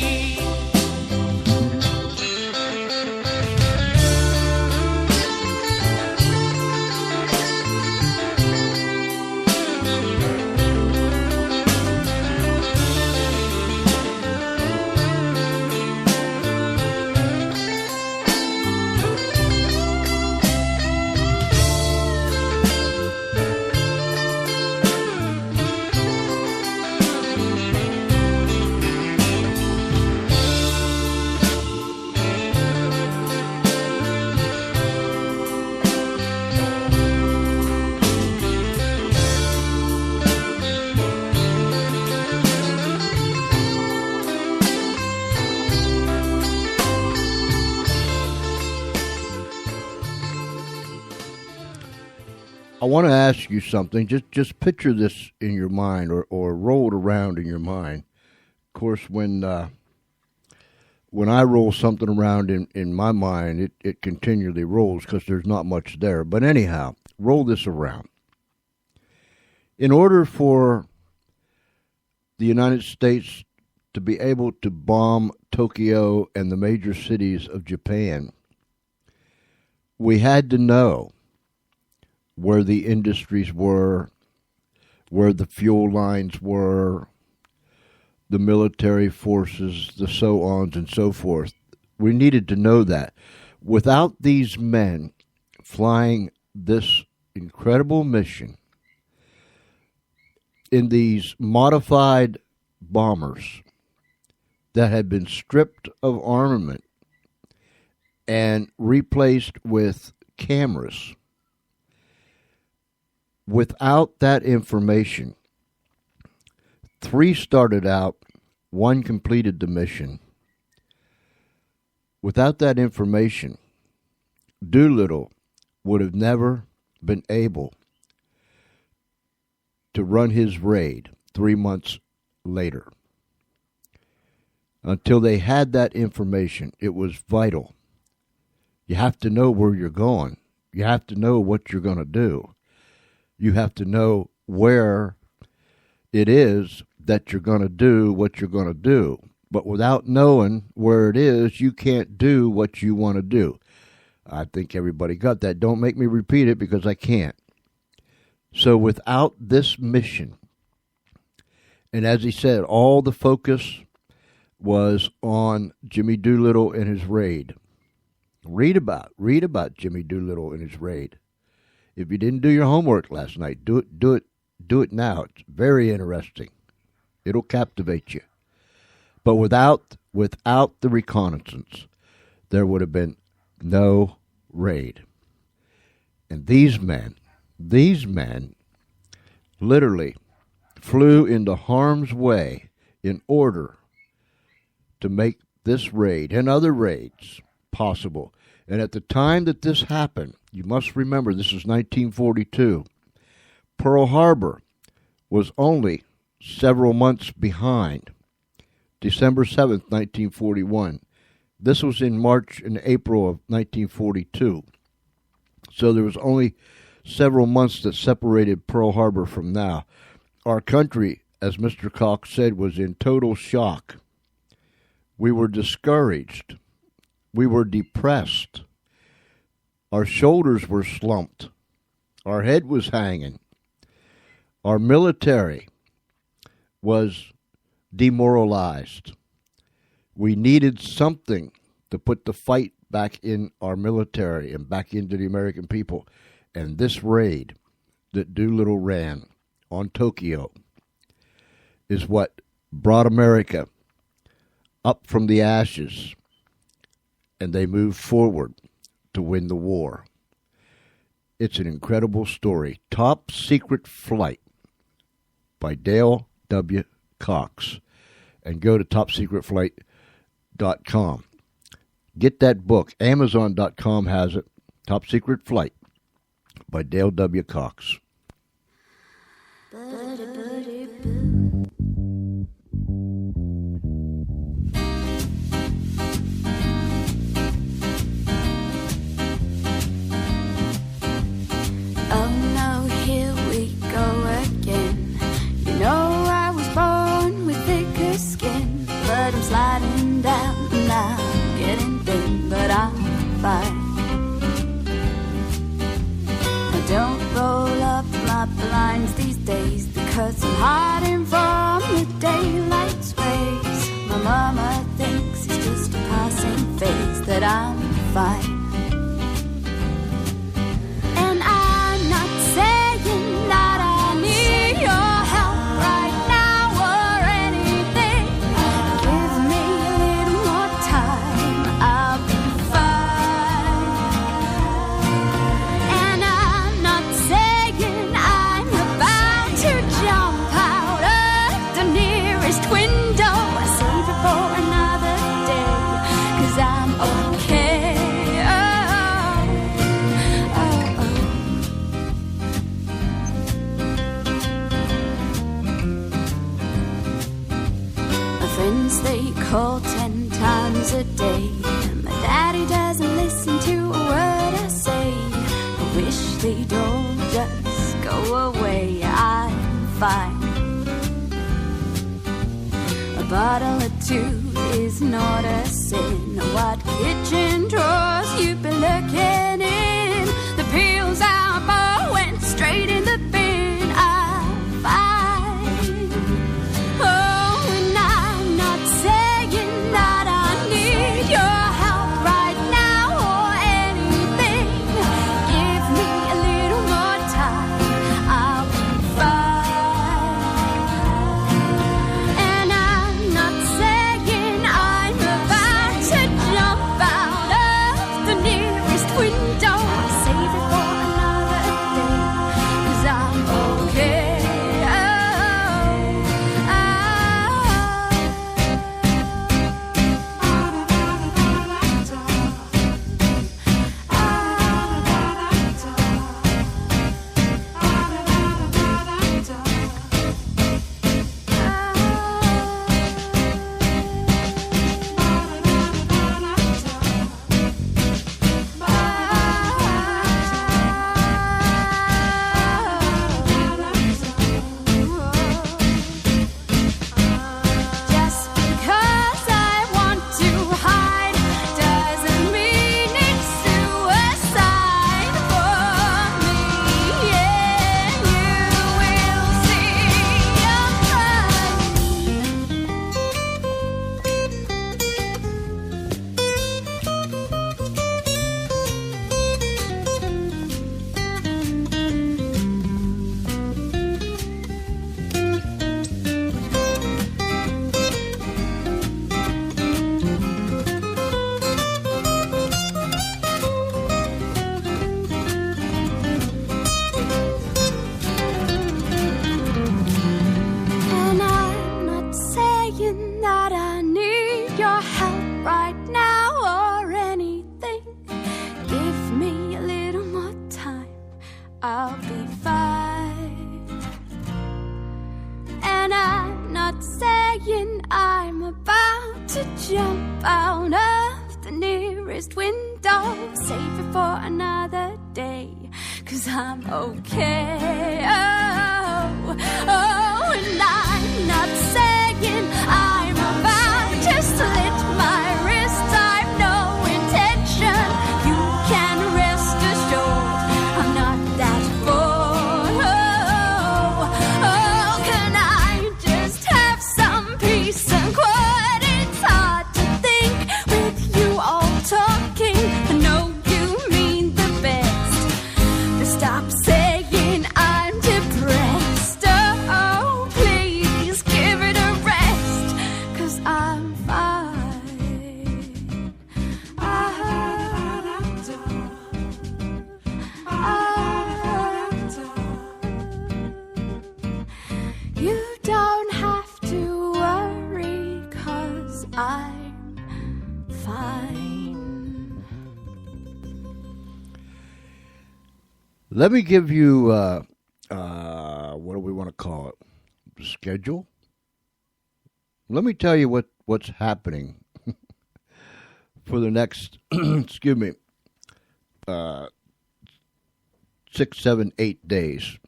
I want to ask you something. Just picture this in your mind, or roll it around in your mind. Of course, when I roll something around in my mind, it continually rolls because there's not much there. But anyhow, roll this around. In order for the United States to be able to bomb Tokyo and the major cities of Japan, we had to know where the industries were, where the fuel lines were, the military forces, the so-ons and so forth. We needed to know that. Without these men flying this incredible mission in these modified bombers that had been stripped of armament and replaced with cameras, without that information, 3 started out, 1 completed the mission. Without that information, Doolittle would have never been able to run his raid 3 months later. Until they had that information, it was vital. You have to know where you're going. You have to know what you're going to do. You have to know where it is that you're going to do what you're going to do. But without knowing where it is, you can't do what you want to do. I think everybody got that. Don't make me repeat it because I can't. So without this mission, and as he said, all the focus was on Jimmy Doolittle and his raid. Read about Jimmy Doolittle and his raid. If you didn't do your homework last night, do it now. It's very interesting. It'll captivate you. But without the reconnaissance, there would have been no raid. And these men literally flew into harm's way in order to make this raid and other raids possible. And at the time that this happened, you must remember this is 1942. Pearl Harbor was only several months behind. December 7th, 1941. This was in March and April of 1942. So there was only several months that separated Pearl Harbor from now. Our country, as Mr. Cox said, was in total shock. We were discouraged. We were depressed. Our shoulders were slumped. Our head was hanging. Our military was demoralized. We needed something to put the fight back in our military and back into the American people. And this raid that Doolittle ran on Tokyo is what brought America up from the ashes, and they moved forward to win the war. It's an incredible story. Top Secret Flight by Dale W. Cox. And go to topsecretflight.com. Get that book. Amazon.com has it. Top Secret Flight by Dale W. Cox. Sliding down now, getting thin, but I'm fine. I don't roll up my blinds these days because I'm hiding from the daylight's rays. My mama thinks it's just a passing phase, that I'm fine. And I'm not saying that I need your help right now or anything. Give me a little more time, I'll be fine. And I'm not saying I'm about to jump out of Friends they call 10 times a day. My daddy doesn't listen to a word I say. I wish they'd all just go away. I'm fine. A bottle or two is not a sin. What kitchen drawers you been looking in? The pills I bought went straight in the bin. I'm fine. Oh, and I'm not saying that I need your help right now or anything. Give me a little more time, I'll be fine. And I'm not saying I'm about to jump out of the nearest window. Save it for another day, 'cause I'm okay. Just because I want to hide doesn't mean it's suicide for me. Yeah, you will see I'm And I'm not saying that I need your help right now or anything. Give me a little more time, I'll be fine. And I'm not saying I'm about to jump out of the nearest window. Save it for another day, 'cause I'm okay. Oh, and I'm not saying I'm about to slit my wrists. I've no intention. You can rest assured I'm not that bored. Oh, can I just have some peace and quiet? It's hard to think with you all talking. I know you mean the best. Just stop saying I'm depressed. Oh, please give it a rest, 'cause I'm fine. You don't have to worry, 'cause I'm fine. Let me give you, what do we want to call it? Schedule? Let me tell you what's happening for the next, excuse me, 6, 7, 8 days.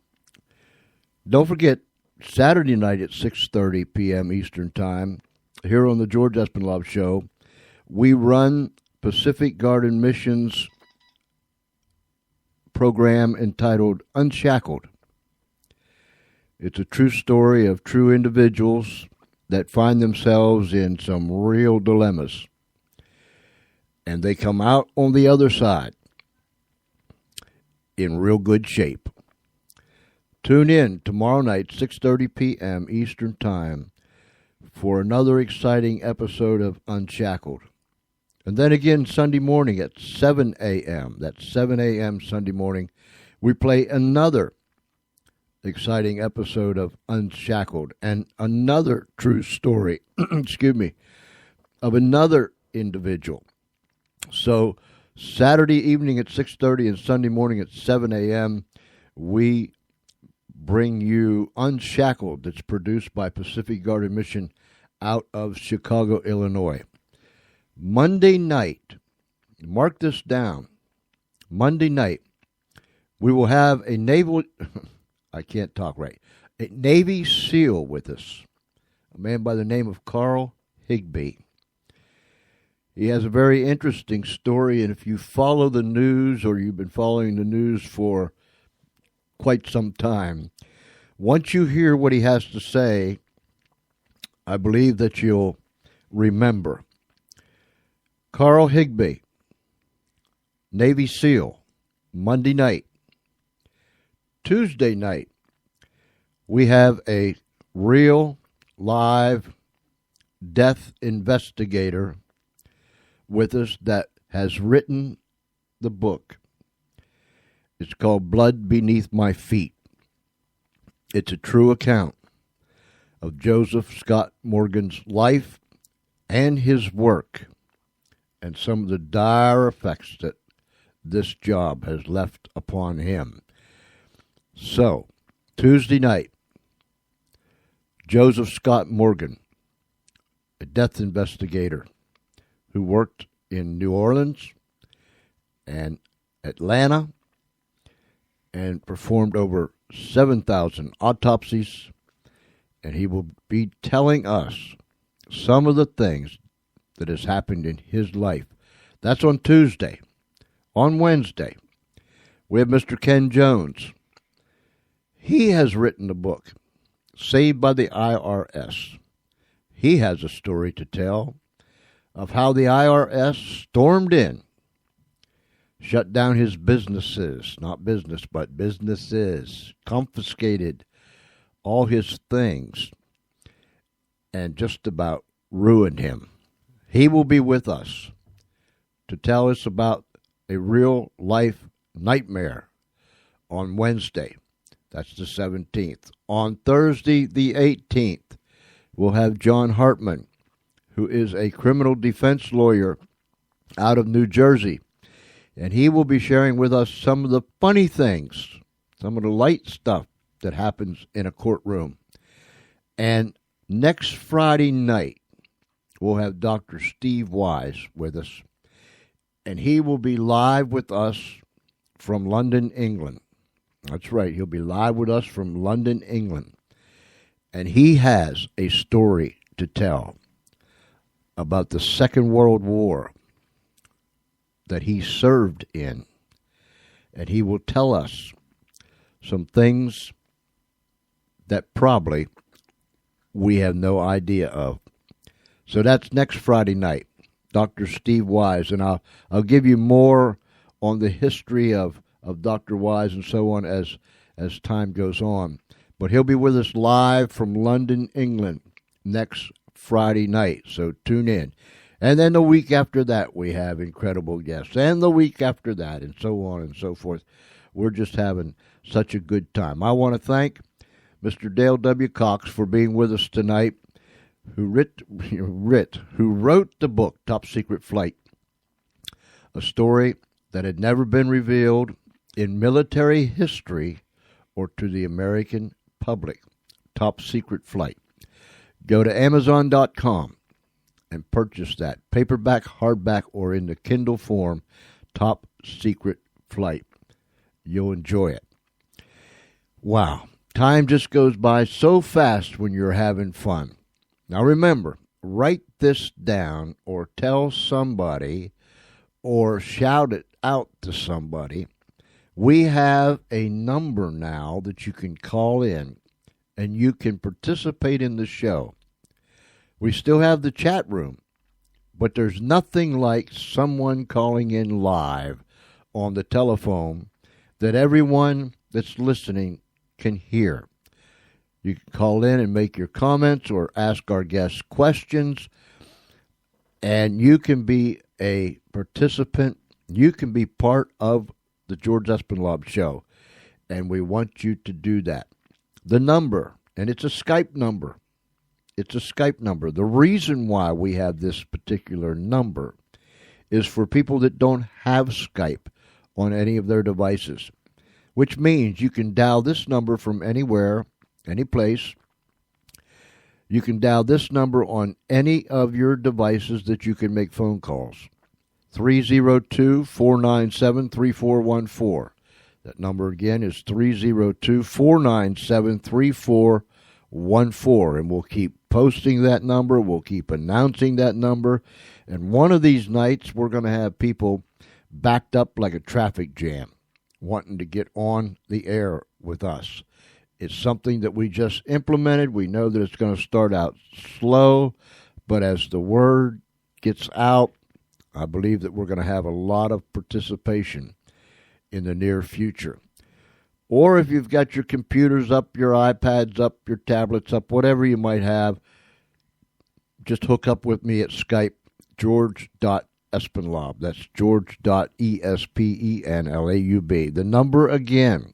Don't forget, Saturday night at 6:30 p.m. Eastern Time, here on the George Espenlaub Show, we run Pacific Garden Mission's program entitled Unshackled. It's a true story of true individuals that find themselves in some real dilemmas. And they come out on the other side in real good shape. Tune in tomorrow night, 6:30 p.m. Eastern Time, for another exciting episode of Unshackled. And then again Sunday morning at 7 a.m. That's 7 a.m. Sunday morning. We play another exciting episode of Unshackled and another true story, excuse me, of another individual. So Saturday evening at 6:30 and Sunday morning at 7 a.m., we bring you Unshackled, that's produced by Pacific Garden Mission out of Chicago, Illinois. Monday night, mark this down, Monday night, we will have a naval, I can't talk right, a Navy SEAL with us, a man by the name of Carl Higbee. He has a very interesting story, and if you follow the news or you've been following the news for quite some time, once you hear what he has to say, I believe that you'll remember. Carl Higbee, Navy SEAL, Monday night. Tuesday night, we have a real live death investigator with us that has written the book. It's called Blood Beneath My Feet. It's a true account of Joseph Scott Morgan's life and his work and some of the dire effects that this job has left upon him. So, Tuesday night, Joseph Scott Morgan, a death investigator who worked in New Orleans and Atlanta and performed over 7,000 autopsies, and he will be telling us some of the things that has happened in his life. That's on Tuesday. On Wednesday, we have Mr. Ken Jones. He has written a book, Saved by the IRS. He has a story to tell of how the IRS stormed in, shut down his businesses, not business, but businesses, confiscated all his things, and just about ruined him. He will be with us to tell us about a real-life nightmare on Wednesday. That's the 17th. On Thursday, the 18th, we'll have John Hartman, who is a criminal defense lawyer out of New Jersey. And he will be sharing with us some of the funny things, some of the light stuff that happens in a courtroom. And next Friday night, we'll have Dr. Steve Wise with us. And he will be live with us from London, England. That's right, he'll be live with us from London, England. And he has a story to tell about the Second World War that he served in. And he will tell us some things that probably we have no idea of. So that's next Friday night, Dr. Steve Wise. And I'll give you more on the history of Dr. Wise and so on as time goes on. But he'll be with us live from London, England, next Friday night. So tune in. And then the week after that, we have incredible guests. And the week after that, and so on and so forth. We're just having such a good time. I want to thank Mr. Dale W. Cox for being with us tonight, who wrote the book, Top Secret Flight, a story that had never been revealed in military history or to the American public. Top Secret Flight. Go to Amazon.com and purchase that, paperback, hardback, or in the Kindle form, Top Secret Flight. You'll enjoy it. Wow, time just goes by so fast when you're having fun. Now remember, write this down or tell somebody or shout it out to somebody. We have a number now that you can call in and you can participate in the show. We still have the chat room, but there's nothing like someone calling in live on the telephone that everyone that's listening can hear. You can call in and make your comments or ask our guests questions, and you can be a participant. You can be part of the George Espenlaub Show, and we want you to do that. The number, and it's a Skype number. It's a Skype number. The reason why we have this particular number is for people that don't have Skype on any of their devices, which means you can dial this number from anywhere, any place, You can dial this number on any of your devices that you can make phone calls. 302-497-3414. That number again is 302-497-3414. And we'll keep posting that number. We'll keep announcing that number. And one of these nights, we're going to have people backed up like a traffic jam, wanting to get on the air with us. It's something that we just implemented. We know that it's going to start out slow, but as the word gets out, I believe that we're going to have a lot of participation in the near future. Or if you've got your computers up, your iPads up, your tablets up, whatever you might have, just hook up with me at Skype, george.espenlaub. That's george.espenlaub. The number again,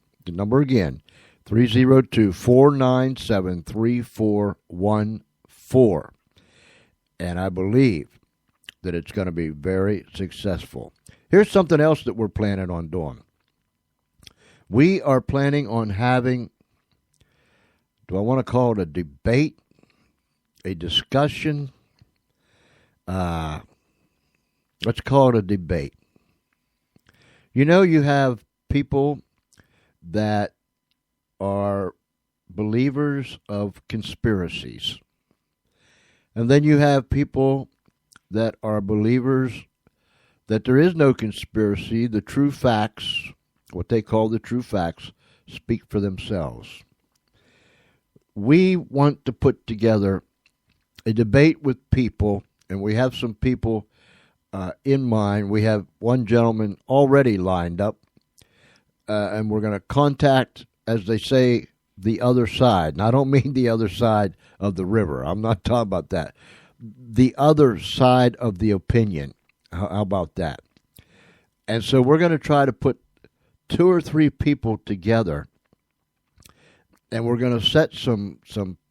302-497-3414. And I believe that it's going to be very successful. Here's something else that we're planning on doing. We are planning on having, do I want to call it a debate, a discussion? Let's call it a debate. You know, you have people that are believers of conspiracies. And then you have people that are believers that there is no conspiracy. The true facts, what they call the true facts, speak for themselves. We want to put together a debate with people, and we have some people in mind. We have one gentleman already lined up, and we're going to contact, as they say, the other side. And I don't mean the other side of the river. I'm not talking about that. The other side of the opinion. How about that? And so we're going to try to put 2 or 3 people together, and we're going to set some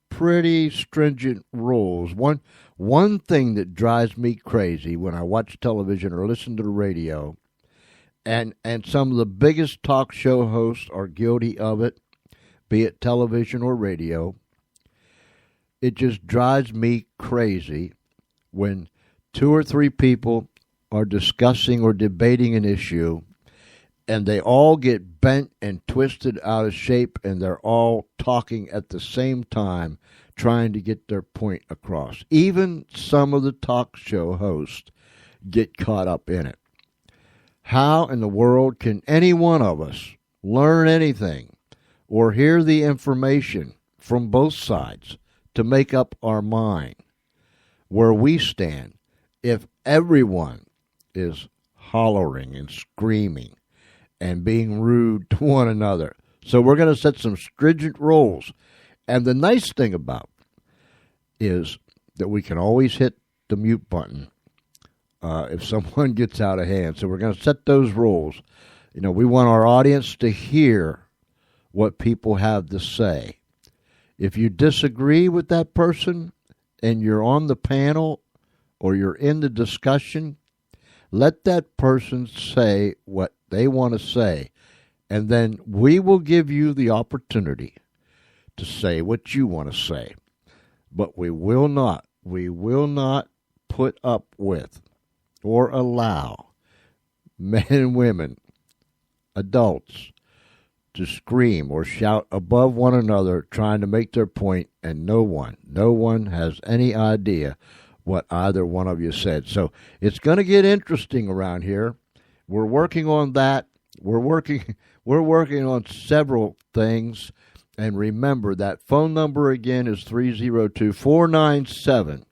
pretty stringent rules. One thing that drives me crazy when I watch television or listen to the radio, and some of the biggest talk show hosts are guilty of it, be it television or radio, it just drives me crazy when 2 or 3 people are discussing or debating an issue, and they all get bent and twisted out of shape, and they're all talking at the same time, trying to get their point across. Even some of the talk show hosts get caught up in it. How in the world can any one of us learn anything or hear the information from both sides to make up our mind where we stand if everyone is hollering and screaming and being rude to one another? So we're going to set some stringent rules. And the nice thing about it is that we can always hit the mute button if someone gets out of hand. So we're going to set those rules. You know, we want our audience to hear what people have to say. If you disagree with that person and you're on the panel or you're in the discussion, let that person say what they want to say, and then we will give you the opportunity to say what you want to say. But we will not put up with or allow men and women, adults, to scream or shout above one another trying to make their point, and no one has any idea what either one of you said. So it's going to get interesting around here. We're working on that. We're working on several things. And remember, that phone number again is 302-497-3414.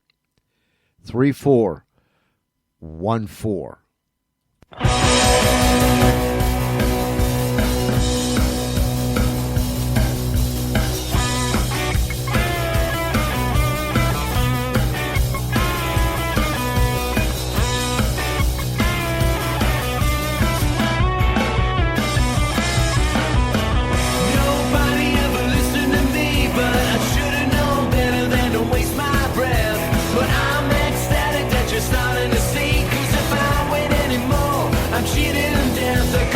I'm cheating and death.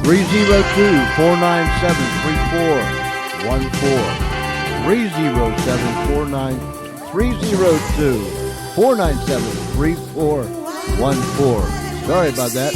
302-497-3414. Sorry about that.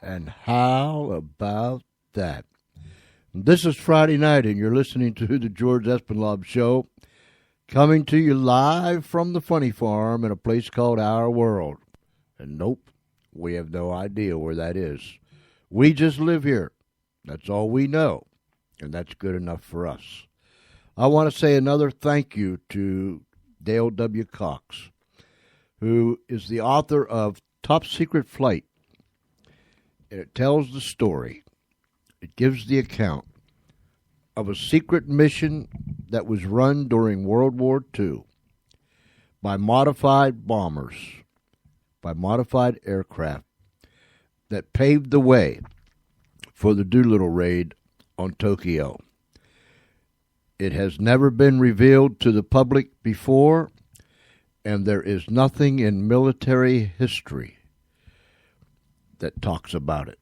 And how about that? This is Friday night, and you're listening to the George Espenlaub Show, coming to you live from the Funny Farm in a place called Our World. And nope, we have no idea where that is. We just live here. That's all we know, and that's good enough for us. I want to say another thank you to Dale W. Cox, who is the author of Top Secret Flight. And it tells the story. It gives the account of a secret mission that was run during World War II by modified bombers, by modified aircraft that paved the way for the Doolittle raid on Tokyo. It has never been revealed to the public before, and there is nothing in military history that talks about it.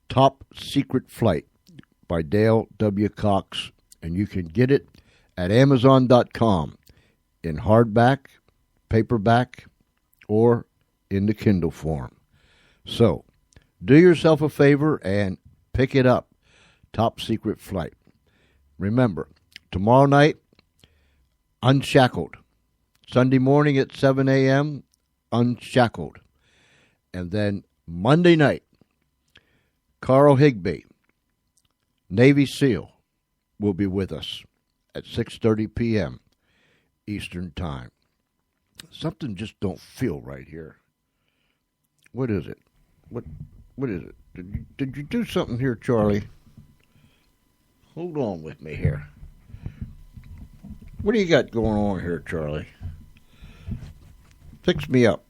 Top Secret Flight by Dale W. Cox, and you can get it at Amazon.com in hardback, paperback, or in the Kindle form. So, do yourself a favor and pick it up. Top Secret Flight. Remember, tomorrow night, Unshackled. Sunday morning at 7 a.m., Unshackled. And then Monday night, Carl Higbee, Navy SEAL, will be with us at 6:30 p.m. Eastern Time. Something just don't feel right here. What is it? What is it? Did you do something here, Charlie? Hold on with me here. What do you got going on here, Charlie? Fix me up.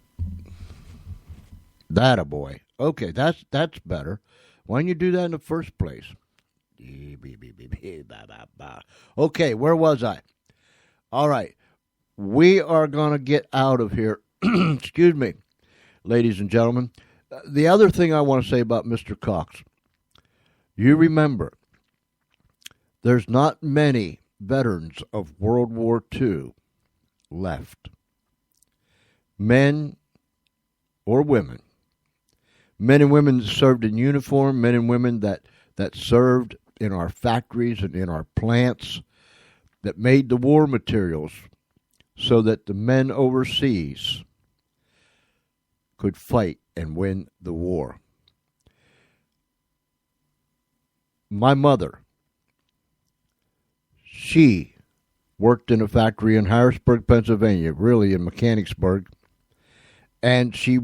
That a boy. Okay, that's better. Why didn't you do that in the first place? Okay, where was I? All right. We are going to get out of here. Excuse me, ladies and gentlemen. The other thing I want to say about Mr. Cox, you remember, there's not many veterans of World War II left. Men or women. Men and women that served in uniform, men and women that served in our factories and in our plants, that made the war materials so that the men overseas could fight and win the war. My mother, she worked in a factory in Harrisburg, Pennsylvania, really in Mechanicsburg, and she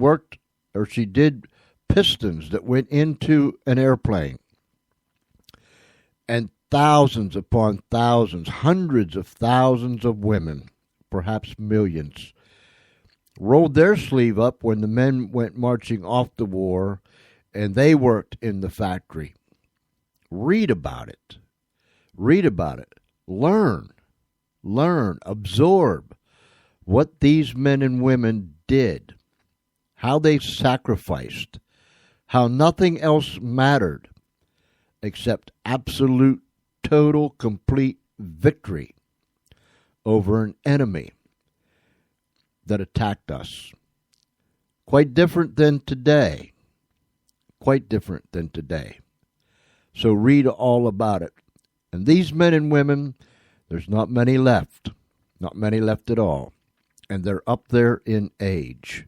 did pistons that went into an airplane. And thousands upon thousands, hundreds of thousands of women, perhaps millions, rolled their sleeve up when the men went marching off the war, and they worked in the factory. Read about it. Read about it. Learn, absorb what these men and women did, how they sacrificed, how nothing else mattered except absolute, total, complete victory over an enemy that attacked us. Quite different than today. Quite different than today. So read all about it. And these men and women, there's not many left. Not many left at all. And they're up there in age.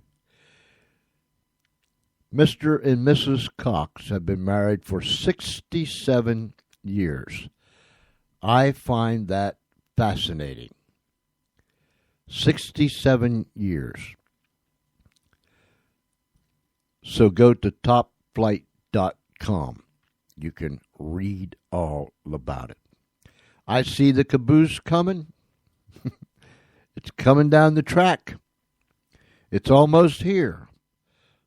Mr. and Mrs. Cox have been married for 67 years. I find that fascinating. 67 years. So go to topflight.com. You can read all about it. I see the caboose coming. It's coming down the track. It's almost here.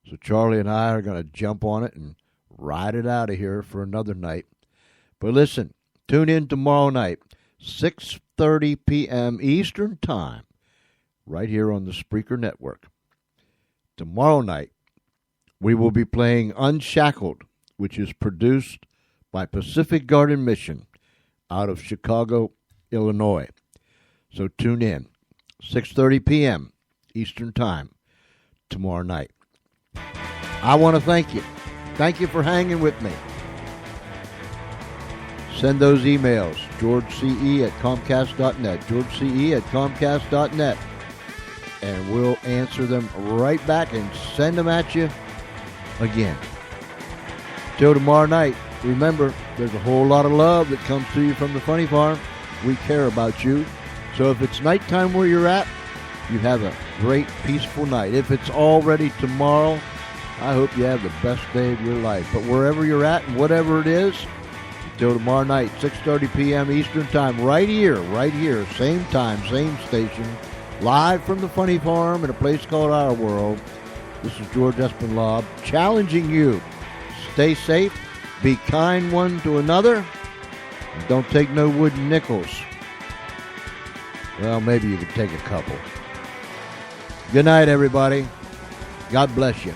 So Charlie and I are going to jump on it and ride it out of here for another night. But listen, tune in tomorrow night, 6:30 p.m. Eastern Time, right here on the Spreaker Network. Tomorrow night, we will be playing Unshackled, which is produced by Pacific Garden Mission out of Chicago, Illinois. So tune in, 6:30 p.m. Eastern Time, tomorrow night. I want to thank you. Thank you for hanging with me. Send those emails, georgece@comcast.net, georgece@comcast.net, and we'll answer them right back and send them at you again. Till tomorrow night, remember, there's a whole lot of love that comes to you from the Funny Farm. We care about you. So if it's nighttime where you're at, you have a great, peaceful night. If it's already tomorrow, I hope you have the best day of your life. But wherever you're at and whatever it is, until tomorrow night, 6:30 p.m. Eastern Time, right here, same time, same station, live from the Funny Farm in a place called Our World. This is George Espenlaub challenging you. Stay safe, be kind one to another, and don't take no wooden nickels. Well, maybe you could take a couple. Good night, everybody. God bless you.